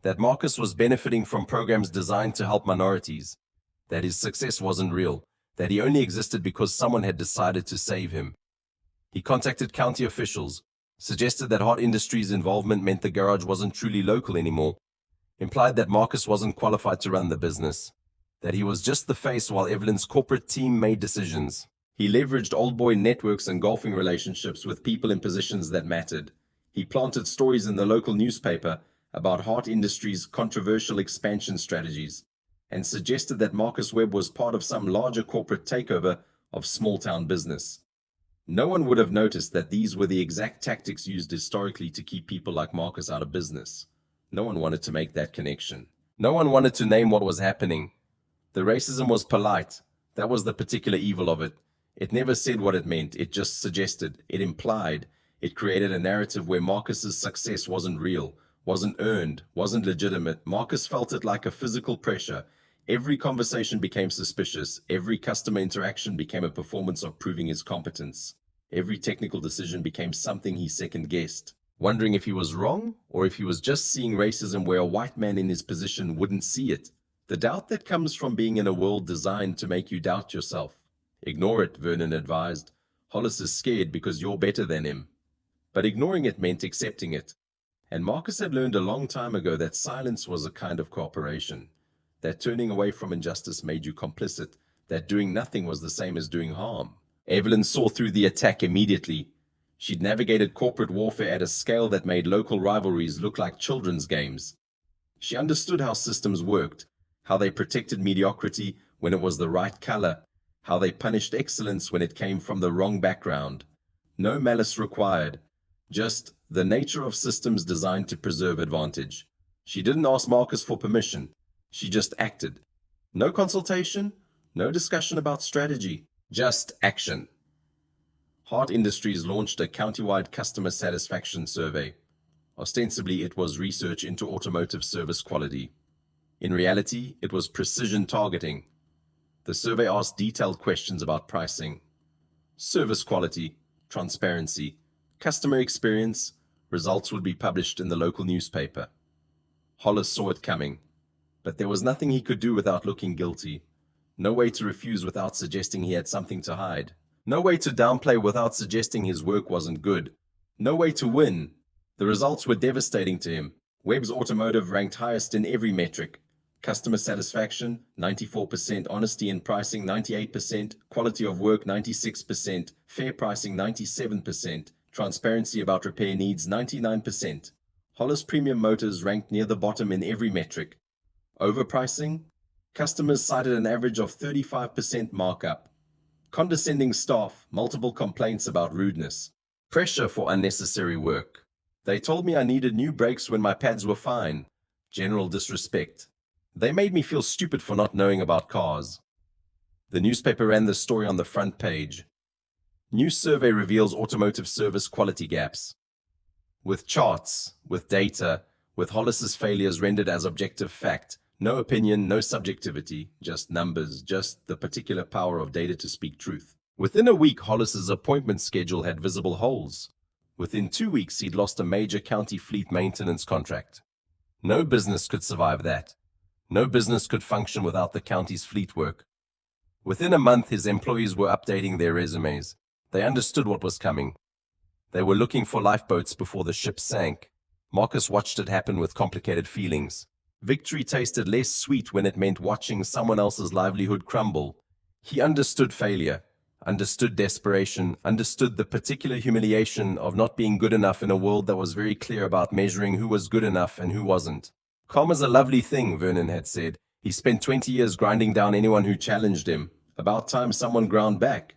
that Marcus was benefiting from programs designed to help minorities, that his success wasn't real, that he only existed because someone had decided to save him. He contacted county officials, suggested that Hart Industries' involvement meant the garage wasn't truly local anymore, implied that Marcus wasn't qualified to run the business, that he was just the face while Evelyn's corporate team made decisions. He leveraged old boy networks and golfing relationships with people in positions that mattered. He planted stories in the local newspaper about Hart Industries' controversial expansion strategies, and suggested that Marcus Webb was part of some larger corporate takeover of small-town business. No one would have noticed that these were the exact tactics used historically to keep people like Marcus out of business. No one wanted to make that connection. No one wanted to name what was happening. The racism was polite. That was the particular evil of it. It never said what it meant. It just suggested. It implied. It created a narrative where Marcus's success wasn't real, wasn't earned, wasn't legitimate. Marcus felt it like a physical pressure. Every conversation became suspicious. Every customer interaction became a performance of proving his competence. Every technical decision became something he second-guessed, wondering if he was wrong or if he was just seeing racism where a white man in his position wouldn't see it. The doubt that comes from being in a world designed to make you doubt yourself. Ignore it, Vernon advised. Hollis is scared because you're better than him. But ignoring it meant accepting it. And Marcus had learned a long time ago that silence was a kind of cooperation. That turning away from injustice made you complicit, that doing nothing was the same as doing harm. Evelyn saw through the attack immediately. She'd navigated corporate warfare at a scale that made local rivalries look like children's games. She understood how systems worked, how they protected mediocrity when it was the right color, how they punished excellence when it came from the wrong background. No malice required, just the nature of systems designed to preserve advantage. She didn't ask Marcus for permission. She just acted. No consultation, no discussion about strategy, just action. Hart Industries launched a countywide customer satisfaction survey. Ostensibly, it was research into automotive service quality. In reality, it was precision targeting. The survey asked detailed questions about pricing, service quality, transparency, customer experience. Results would be published in the local newspaper. Hollis saw it coming. But there was nothing he could do without looking guilty. No way to refuse without suggesting he had something to hide. No way to downplay without suggesting his work wasn't good. No way to win. The results were devastating to him. Webb's Automotive ranked highest in every metric. Customer satisfaction, 94%, honesty in pricing, 98%, quality of work, 96%, fair pricing, 97%, transparency about repair needs, 99%. Hollis Premium Motors ranked near the bottom in every metric. Overpricing? Customers cited an average of 35% markup. Condescending staff, multiple complaints about rudeness. Pressure for unnecessary work. They told me I needed new brakes when my pads were fine. General disrespect. They made me feel stupid for not knowing about cars. The newspaper ran the story on the front page. New survey reveals automotive service quality gaps. With charts, with data, with Hollis's failures rendered as objective fact, no opinion, no subjectivity, just numbers, just the particular power of data to speak truth. Within a week, Hollis's appointment schedule had visible holes. Within 2 weeks, he'd lost a major county fleet maintenance contract. No business could survive that. No business could function without the county's fleet work. Within a month, his employees were updating their resumes. They understood what was coming. They were looking for lifeboats before the ship sank. Marcus watched it happen with complicated feelings. Victory tasted less sweet when it meant watching someone else's livelihood crumble. He understood failure, understood desperation, understood the particular humiliation of not being good enough in a world that was very clear about measuring who was good enough and who wasn't. Calm is a lovely thing, Vernon had said. He spent 20 years grinding down anyone who challenged him. About time someone ground back.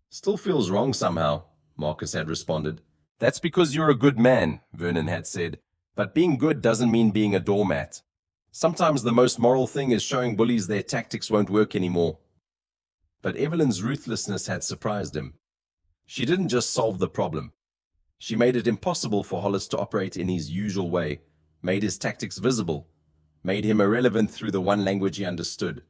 Still feels wrong somehow, Marcus had responded. That's because you're a good man, Vernon had said. But being good doesn't mean being a doormat. Sometimes the most moral thing is showing bullies their tactics won't work anymore. But Evelyn's ruthlessness had surprised him. She didn't just solve the problem. She made it impossible for Hollis to operate in his usual way, made his tactics visible, made him irrelevant through the one language he understood.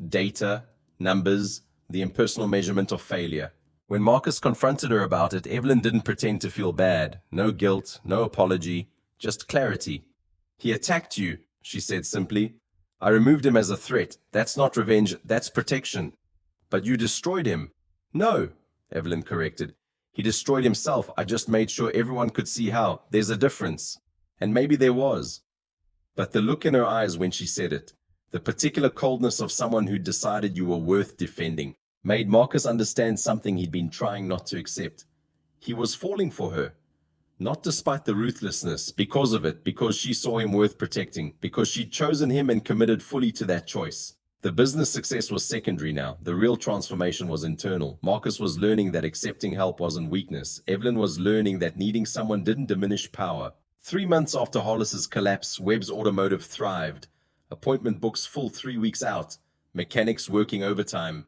Data, numbers, the impersonal measurement of failure. When Marcus confronted her about it, Evelyn didn't pretend to feel bad. No guilt, no apology, just clarity. He attacked you, she said simply. I removed him as a threat. That's not revenge, that's protection. But you destroyed him. No, Evelyn corrected. He destroyed himself. I just made sure everyone could see how. There's a difference. And maybe there was. But the look in her eyes when she said it, the particular coldness of someone who decided you were worth defending, made Marcus understand something he'd been trying not to accept. He was falling for her. Not despite the ruthlessness, because of it, because she saw him worth protecting, because she'd chosen him and committed fully to that choice. The business success was secondary now. The real transformation was internal. Marcus was learning that accepting help wasn't weakness. Evelyn was learning that needing someone didn't diminish power. 3 months after Hollis's collapse, Webb's Automotive thrived. Appointment books full 3 weeks out. Mechanics working overtime.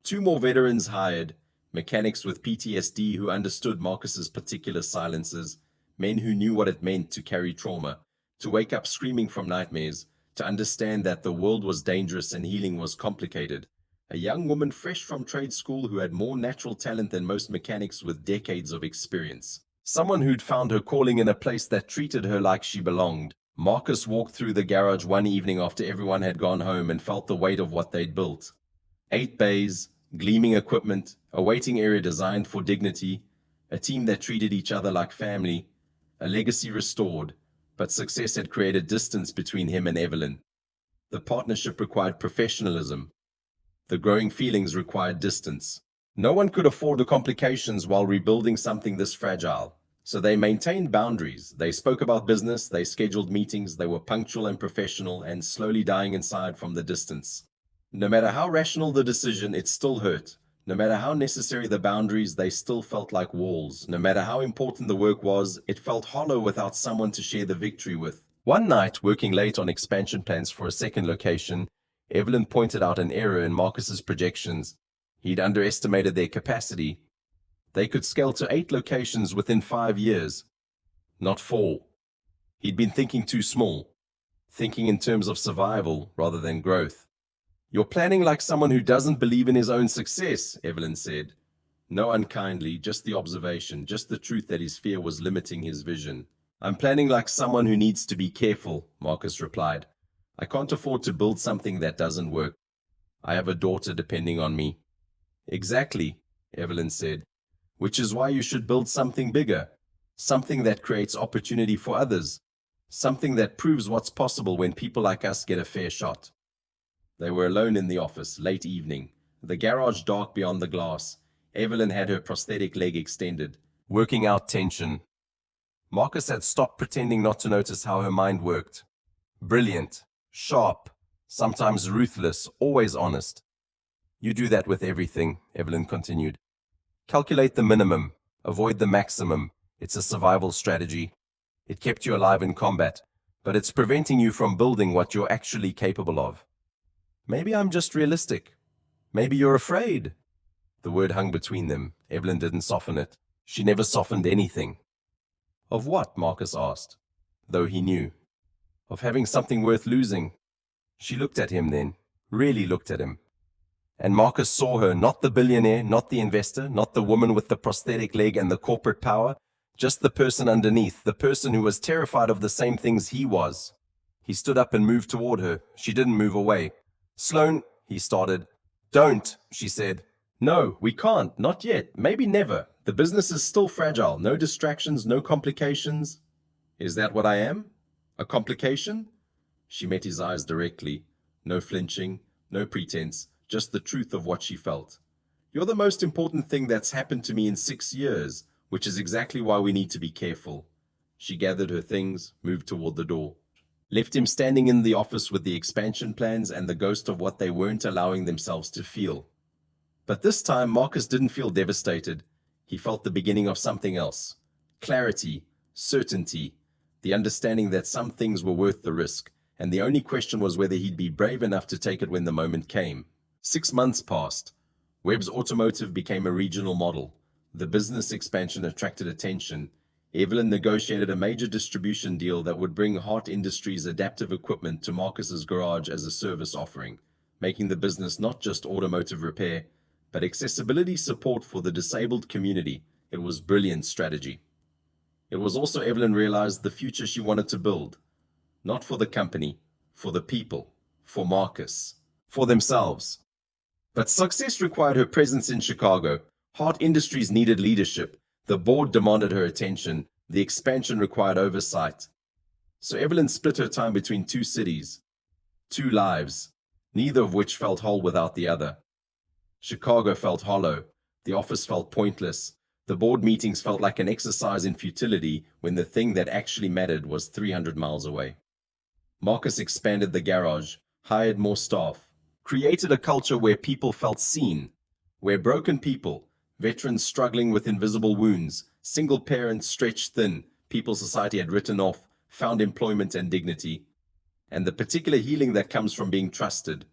2 more veterans hired. Mechanics with PTSD who understood Marcus's particular silences. Men who knew what it meant to carry trauma. To wake up screaming from nightmares. To understand that the world was dangerous and healing was complicated. A young woman fresh from trade school who had more natural talent than most mechanics with decades of experience. Someone who'd found her calling in a place that treated her like she belonged. Marcus walked through the garage one evening after everyone had gone home and felt the weight of what they'd built. 8 bays, gleaming equipment, a waiting area designed for dignity, a team that treated each other like family, a legacy restored. But success had created distance between him and Evelyn. The partnership required professionalism. The growing feelings required distance. No one could afford the complications while rebuilding something this fragile. So they maintained boundaries. They spoke about business, they scheduled meetings, they were punctual and professional and slowly dying inside from the distance. No matter how rational the decision, it still hurt. No matter how necessary the boundaries, they still felt like walls. No matter how important the work was, it felt hollow without someone to share the victory with. One night, working late on expansion plans for a second location, Evelyn pointed out an error in Marcus's projections. He'd underestimated their capacity. They could scale to 8 locations within 5 years, not 4. He'd been thinking too small, thinking in terms of survival rather than growth. You're planning like someone who doesn't believe in his own success, Evelyn said. No unkindly, just the observation, just the truth that his fear was limiting his vision. I'm planning like someone who needs to be careful, Marcus replied. I can't afford to build something that doesn't work. I have a daughter depending on me. Exactly, Evelyn said, which is why you should build something bigger, something that creates opportunity for others. Something that proves what's possible when people like us get a fair shot. They were alone in the office, late evening. The garage dark beyond the glass. Evelyn had her prosthetic leg extended, working out tension. Marcus had stopped pretending not to notice how her mind worked. Brilliant, sharp, sometimes ruthless, always honest. You do that with everything, Evelyn continued. Calculate the minimum, avoid the maximum. It's a survival strategy. It kept you alive in combat, but it's preventing you from building what you're actually capable of. Maybe I'm just realistic. Maybe you're afraid. The word hung between them. Evelyn didn't soften it. She never softened anything. Of what? Marcus asked, though he knew. Of having something worth losing. She looked at him then, really looked at him. And Marcus saw her, not the billionaire, not the investor, not the woman with the prosthetic leg and the corporate power, just the person underneath, the person who was terrified of the same things he was. He stood up and moved toward her. She didn't move away. Sloan, he started. Don't, she said. No, we can't, not yet, maybe never. The business is still fragile, no distractions, no complications. Is that what I am? A complication? She met his eyes directly. No flinching, no pretense, just the truth of what she felt. You're the most important thing that's happened to me in 6 years, which is exactly why we need to be careful. She gathered her things, moved toward the door. Left him standing in the office with the expansion plans and the ghost of what they weren't allowing themselves to feel. But this time, Marcus didn't feel devastated. He felt the beginning of something else. Clarity, certainty, the understanding that some things were worth the risk, and the only question was whether he'd be brave enough to take it when the moment came. 6 months passed. Webb's automotive became a regional model. The business expansion attracted attention. Evelyn negotiated a major distribution deal that would bring Hart Industries adaptive equipment to Marcus's garage as a service offering, making the business not just automotive repair, but accessibility support for the disabled community. It was brilliant strategy. It was also, Evelyn realized, the future she wanted to build. Not for the company, for the people, for Marcus, for themselves. But success required her presence in Chicago. Hart Industries needed leadership. The board demanded her attention. The expansion required oversight. So Evelyn split her time between 2 cities, 2 lives, neither of which felt whole without the other. Chicago felt hollow. The office felt pointless. The board meetings felt like an exercise in futility when the thing that actually mattered was 300 miles away. Marcus expanded the garage, hired more staff, created a culture where people felt seen, where broken people, veterans struggling with invisible wounds, single parents stretched thin, people society had written off, found employment and dignity, and the particular healing that comes from being trusted.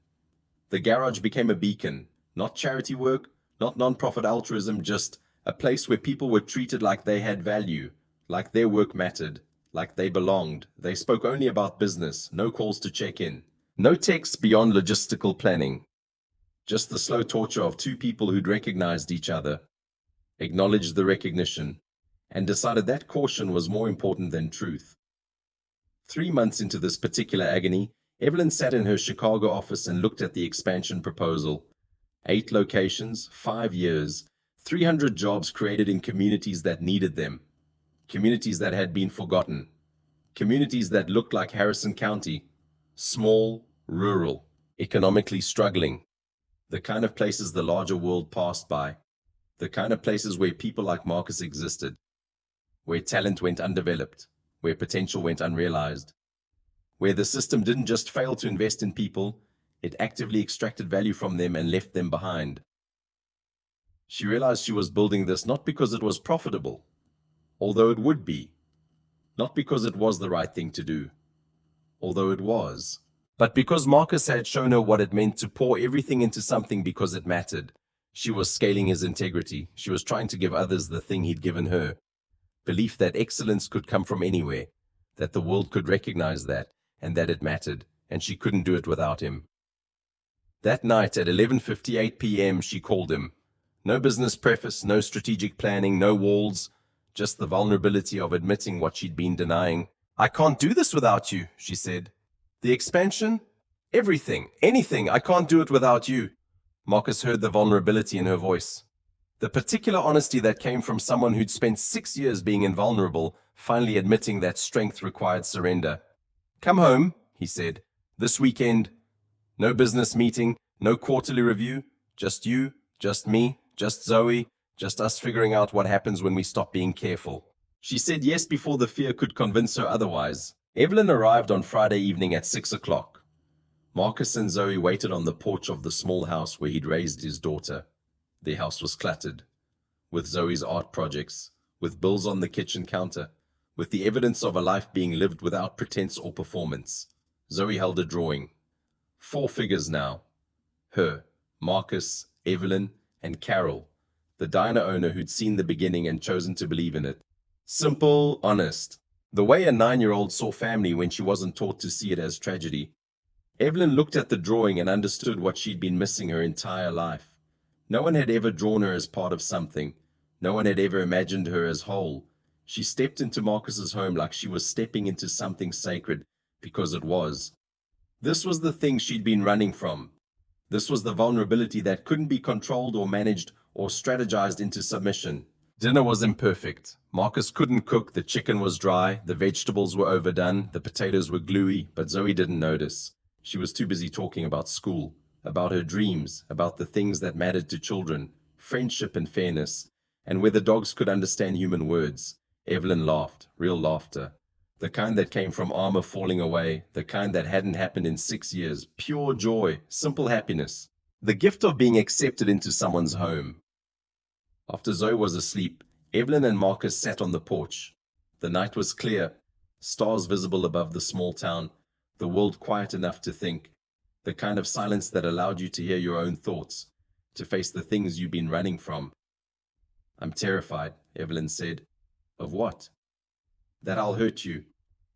The garage became a beacon, not charity work, not non-profit altruism, just a place where people were treated like they had value, like their work mattered, like they belonged. They spoke only about business, no calls to check in, no texts beyond logistical planning. Just the slow torture of 2 people who'd recognized each other, acknowledged the recognition, and decided that caution was more important than truth. 3 months into this particular agony, Evelyn sat in her Chicago office and looked at the expansion proposal. 8 locations, 5 years, 300 jobs created in communities that needed them, communities that had been forgotten, communities that looked like Harrison County, small, rural, economically struggling, the kind of places the larger world passed by, the kind of places where people like Marcus existed, where talent went undeveloped, where potential went unrealized, where the system didn't just fail to invest in people, it actively extracted value from them and left them behind. She realized she was building this not because it was profitable, although it would be, not because it was the right thing to do, although it was, but because Marcus had shown her what it meant to pour everything into something because it mattered. She was scaling his integrity. She was trying to give others the thing he'd given her. Belief that excellence could come from anywhere, that the world could recognize that, and that it mattered, and she couldn't do it without him. That night at 11:58 p.m. she called him. No business preface, no strategic planning, no walls, just the vulnerability of admitting what she'd been denying. I can't do this without you, she said. The expansion? Everything, anything, I can't do it without you. Marcus heard the vulnerability in her voice. The particular honesty that came from someone who'd spent 6 years being invulnerable, finally admitting that strength required surrender. "Come home," he said. "This weekend. No business meeting, no quarterly review. Just you, just me, just Zoe, just us figuring out what happens when we stop being careful." She said yes before the fear could convince her otherwise. Evelyn arrived on Friday evening at 6 o'clock. Marcus and Zoe waited on the porch of the small house where he'd raised his daughter. The house was cluttered, with Zoe's art projects, with bills on the kitchen counter, with the evidence of a life being lived without pretense or performance. Zoe held a drawing. 4 figures now. Her, Marcus, Evelyn, and Carol, the diner owner who'd seen the beginning and chosen to believe in it. Simple, honest. The way a 9-year-old saw family when she wasn't taught to see it as tragedy. Evelyn looked at the drawing and understood what she'd been missing her entire life. No one had ever drawn her as part of something. No one had ever imagined her as whole. She stepped into Marcus's home like she was stepping into something sacred, because it was. This was the thing she'd been running from. This was the vulnerability that couldn't be controlled or managed or strategized into submission. Dinner was imperfect. Marcus couldn't cook, the chicken was dry, the vegetables were overdone, the potatoes were gluey, but Zoe didn't notice. She was too busy talking about school, about her dreams, about the things that mattered to children, friendship and fairness, and whether dogs could understand human words. Evelyn laughed, real laughter. The kind that came from armor falling away, the kind that hadn't happened in 6 years. Pure joy, simple happiness. The gift of being accepted into someone's home. After Zoe was asleep, Evelyn and Marcus sat on the porch. The night was clear, stars visible above the small town, the world quiet enough to think, the kind of silence that allowed you to hear your own thoughts, to face the things you've been running from. "I'm terrified," Evelyn said. "Of what?" "That I'll hurt you,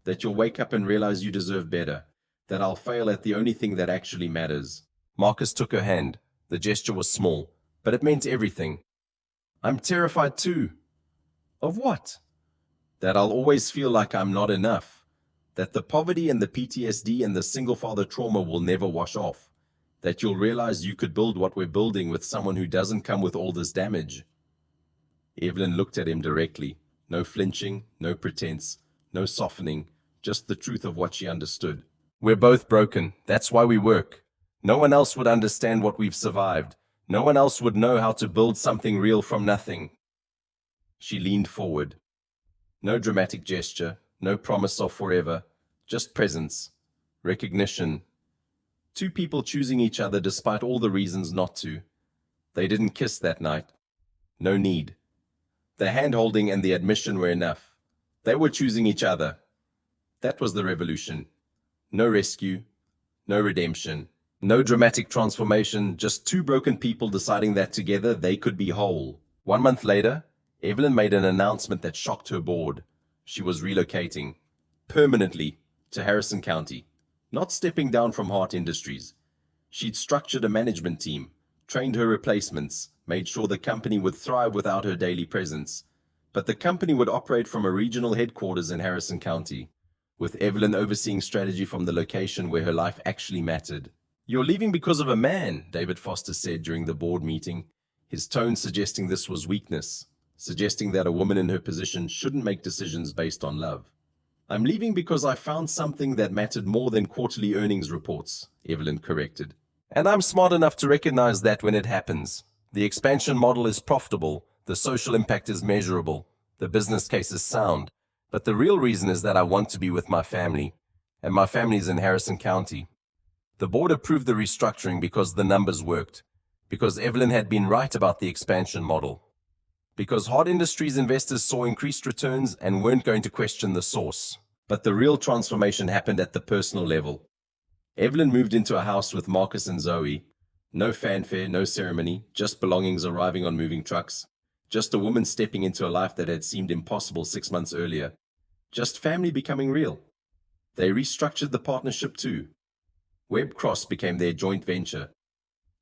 that you'll wake up and realize you deserve better, that I'll fail at the only thing that actually matters." Marcus took her hand. The gesture was small, but it meant everything. "I'm terrified too." "Of what?" "That I'll always feel like I'm not enough. That the poverty and the PTSD and the single-father trauma will never wash off. That you'll realize you could build what we're building with someone who doesn't come with all this damage." Evelyn looked at him directly. No flinching, no pretense, no softening, just the truth of what she understood. "We're both broken. That's why we work. No one else would understand what we've survived. No one else would know how to build something real from nothing." She leaned forward. No dramatic gesture, no promise of forever, just presence, recognition. 2 people choosing each other despite all the reasons not to. They didn't kiss that night. No need. The hand-holding and the admission were enough. They were choosing each other. That was the revolution. No rescue, no redemption, no dramatic transformation, just 2 broken people deciding that together they could be whole. 1 month later, Evelyn made an announcement that shocked her board. She was relocating, permanently, to Harrison County, not stepping down from Hart Industries. She'd structured a management team, trained her replacements, made sure the company would thrive without her daily presence. But the company would operate from a regional headquarters in Harrison County, with Evelyn overseeing strategy from the location where her life actually mattered. "You're leaving because of a man," David Foster said during the board meeting, his tone suggesting this was weakness, suggesting that a woman in her position shouldn't make decisions based on love. "I'm leaving because I found something that mattered more than quarterly earnings reports," Evelyn corrected. "And I'm smart enough to recognize that when it happens. The expansion model is profitable, the social impact is measurable, the business case is sound, but the real reason is that I want to be with my family, and my family's in Harrison County." The board approved the restructuring because the numbers worked, because Evelyn had been right about the expansion model, because Hart Industries investors saw increased returns and weren't going to question the source. But the real transformation happened at the personal level. Evelyn moved into a house with Marcus and Zoe. No fanfare, no ceremony, just belongings arriving on moving trucks. Just a woman stepping into a life that had seemed impossible 6 months earlier. Just family becoming real. They restructured the partnership too. Webb Cross became their joint venture.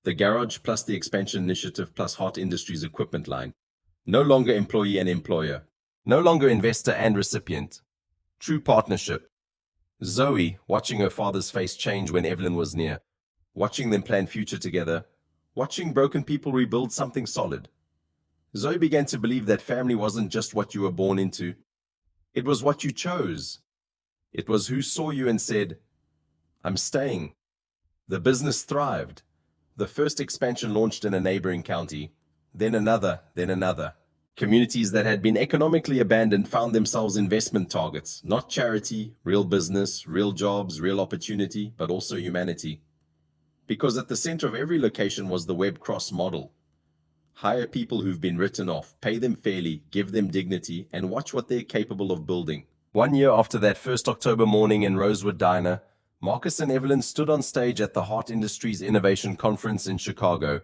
The garage plus the expansion initiative plus Hart Industries equipment line. No longer employee and employer. No longer investor and recipient. True partnership. Zoe, watching her father's face change when Evelyn was near. Watching them plan future together. Watching broken people rebuild something solid. Zoe began to believe that family wasn't just what you were born into. It was what you chose. It was who saw you and said, "I'm staying." The business thrived. The first expansion launched in a neighboring county, then another, then another. Communities that had been economically abandoned found themselves investment targets, not charity, real business, real jobs, real opportunity, but also humanity. Because at the center of every location was the Webb Cross model. Hire people who've been written off, pay them fairly, give them dignity, and watch what they're capable of building. 1 year after that first October morning in Rosewood Diner, Marcus and Evelyn stood on stage at the Heart Industries Innovation Conference in Chicago.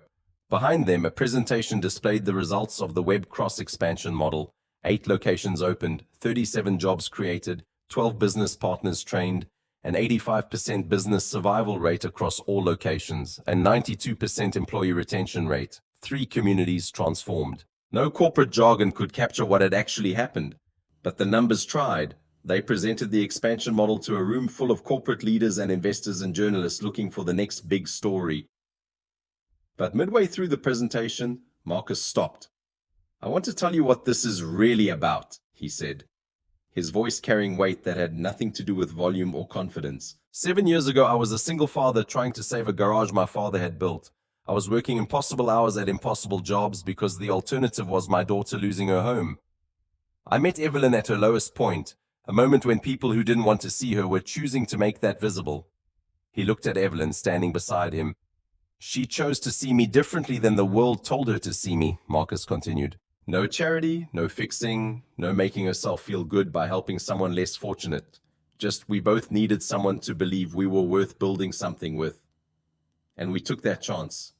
Behind them, a presentation displayed the results of the Webb Cross expansion model. 8 locations opened, 37 jobs created, 12 business partners trained, an 85% business survival rate across all locations, and 92% employee retention rate. 3 communities transformed. No corporate jargon could capture what had actually happened, but the numbers tried. They presented the expansion model to a room full of corporate leaders and investors and journalists looking for the next big story. But midway through the presentation, Marcus stopped. "I want to tell you what this is really about," he said, his voice carrying weight that had nothing to do with volume or confidence. 7 years ago, I was a single father trying to save a garage my father had built. I was working impossible hours at impossible jobs because the alternative was my daughter losing her home. I met Evelyn at her lowest point, a moment when people who didn't want to see her were choosing to make that visible. He looked at Evelyn standing beside him. "She chose to see me differently than the world told her to see me," Marcus continued. "No charity, no fixing, no making herself feel good by helping someone less fortunate. Just we both needed someone to believe we were worth building something with. And we took that chance.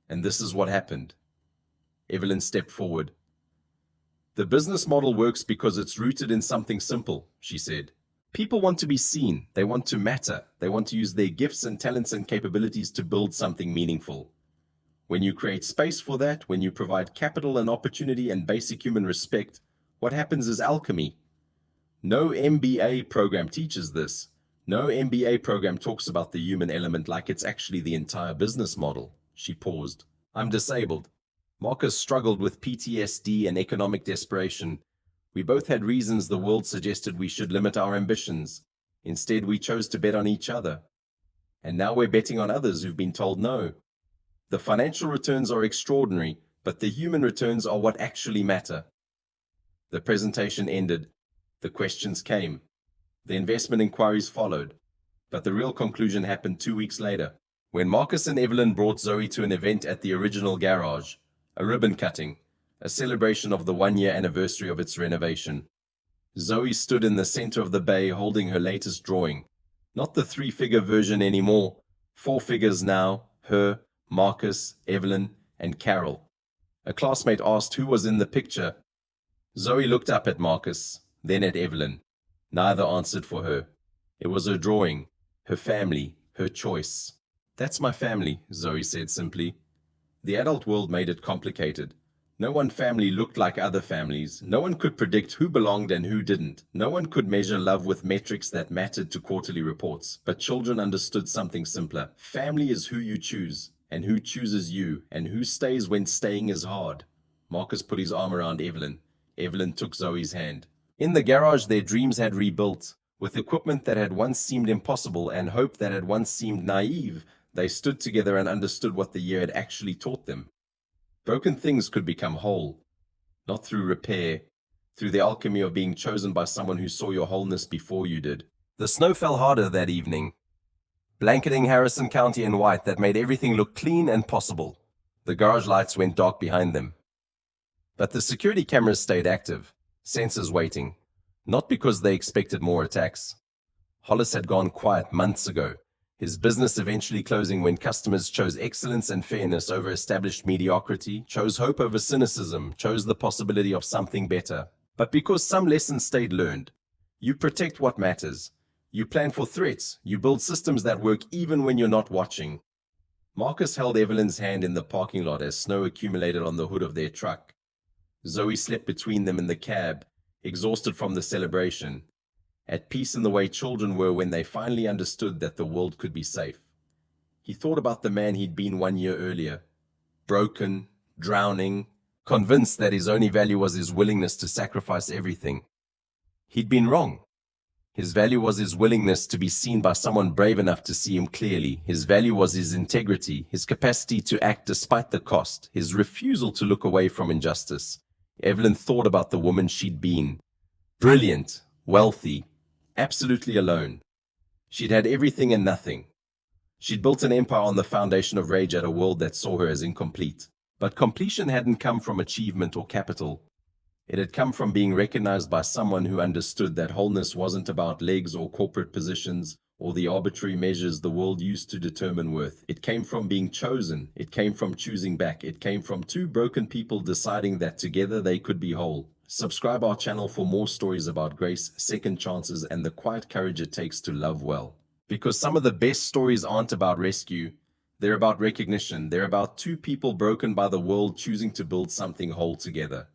And this is what happened." Evelyn stepped forward. "The business model works because it's rooted in something simple," she said. "People want to be seen. They want to matter. They want to use their gifts and talents and capabilities to build something meaningful. When you create space for that, when you provide capital and opportunity and basic human respect, what happens is alchemy. No MBA program teaches this. No MBA program talks about the human element like it's actually the entire business model." She paused. "I'm disabled." Marcus struggled with PTSD and economic desperation. We both had reasons the world suggested we should limit our ambitions. Instead, we chose to bet on each other. And now we're betting on others who've been told no. The financial returns are extraordinary, but the human returns are what actually matter. The presentation ended. The questions came. The investment inquiries followed. But the real conclusion happened 2 weeks later, when Marcus and Evelyn brought Zoe to an event at the original garage, a ribbon cutting, a celebration of the 1-year anniversary of its renovation. Zoe stood in the center of the bay holding her latest drawing. Not the 3-figure version anymore. 4 figures now, her, Marcus, Evelyn, and Carol. A classmate asked who was in the picture. Zoe looked up at Marcus, then at Evelyn. Neither answered for her. It was her drawing, her family, her choice. "That's my family," Zoe said simply. The adult world made it complicated. No one family looked like other families. No one could predict who belonged and who didn't. No one could measure love with metrics that mattered to quarterly reports. But children understood something simpler. Family is who you choose, and who chooses you, and who stays when staying is hard. Marcus put his arm around Evelyn. Evelyn took Zoe's hand. In the garage, their dreams had rebuilt. With equipment that had once seemed impossible and hope that had once seemed naive, they stood together and understood what the year had actually taught them. Broken things could become whole, not through repair, through the alchemy of being chosen by someone who saw your wholeness before you did. The snow fell harder that evening, blanketing Harrison County in white that made everything look clean and possible. The garage lights went dark behind them. But the security cameras stayed active, sensors waiting, not because they expected more attacks. Hollis had gone quiet months ago, his business eventually closing when customers chose excellence and fairness over established mediocrity, chose hope over cynicism, chose the possibility of something better. But because some lessons stayed learned, you protect what matters. You plan for threats. You build systems that work even when you're not watching. Marcus held Evelyn's hand in the parking lot as snow accumulated on the hood of their truck. Zoe slept between them in the cab, exhausted from the celebration, at peace in the way children were when they finally understood that the world could be safe. He thought about the man he'd been 1 year earlier, broken, drowning, convinced that his only value was his willingness to sacrifice everything. He'd been wrong. His value was his willingness to be seen by someone brave enough to see him clearly. His value was his integrity, his capacity to act despite the cost, his refusal to look away from injustice. Evelyn thought about the woman she'd been. Brilliant, wealthy, absolutely alone. She'd had everything and nothing. She'd built an empire on the foundation of rage at a world that saw her as incomplete. But completion hadn't come from achievement or capital. It had come from being recognized by someone who understood that wholeness wasn't about legs or corporate positions or the arbitrary measures the world used to determine worth. It came from being chosen. It came from choosing back. It came from two broken people deciding that together they could be whole. Subscribe our channel for more stories about grace, second chances, and the quiet courage it takes to love well. Because some of the best stories aren't about rescue. They're about recognition. They're about two people broken by the world choosing to build something whole together.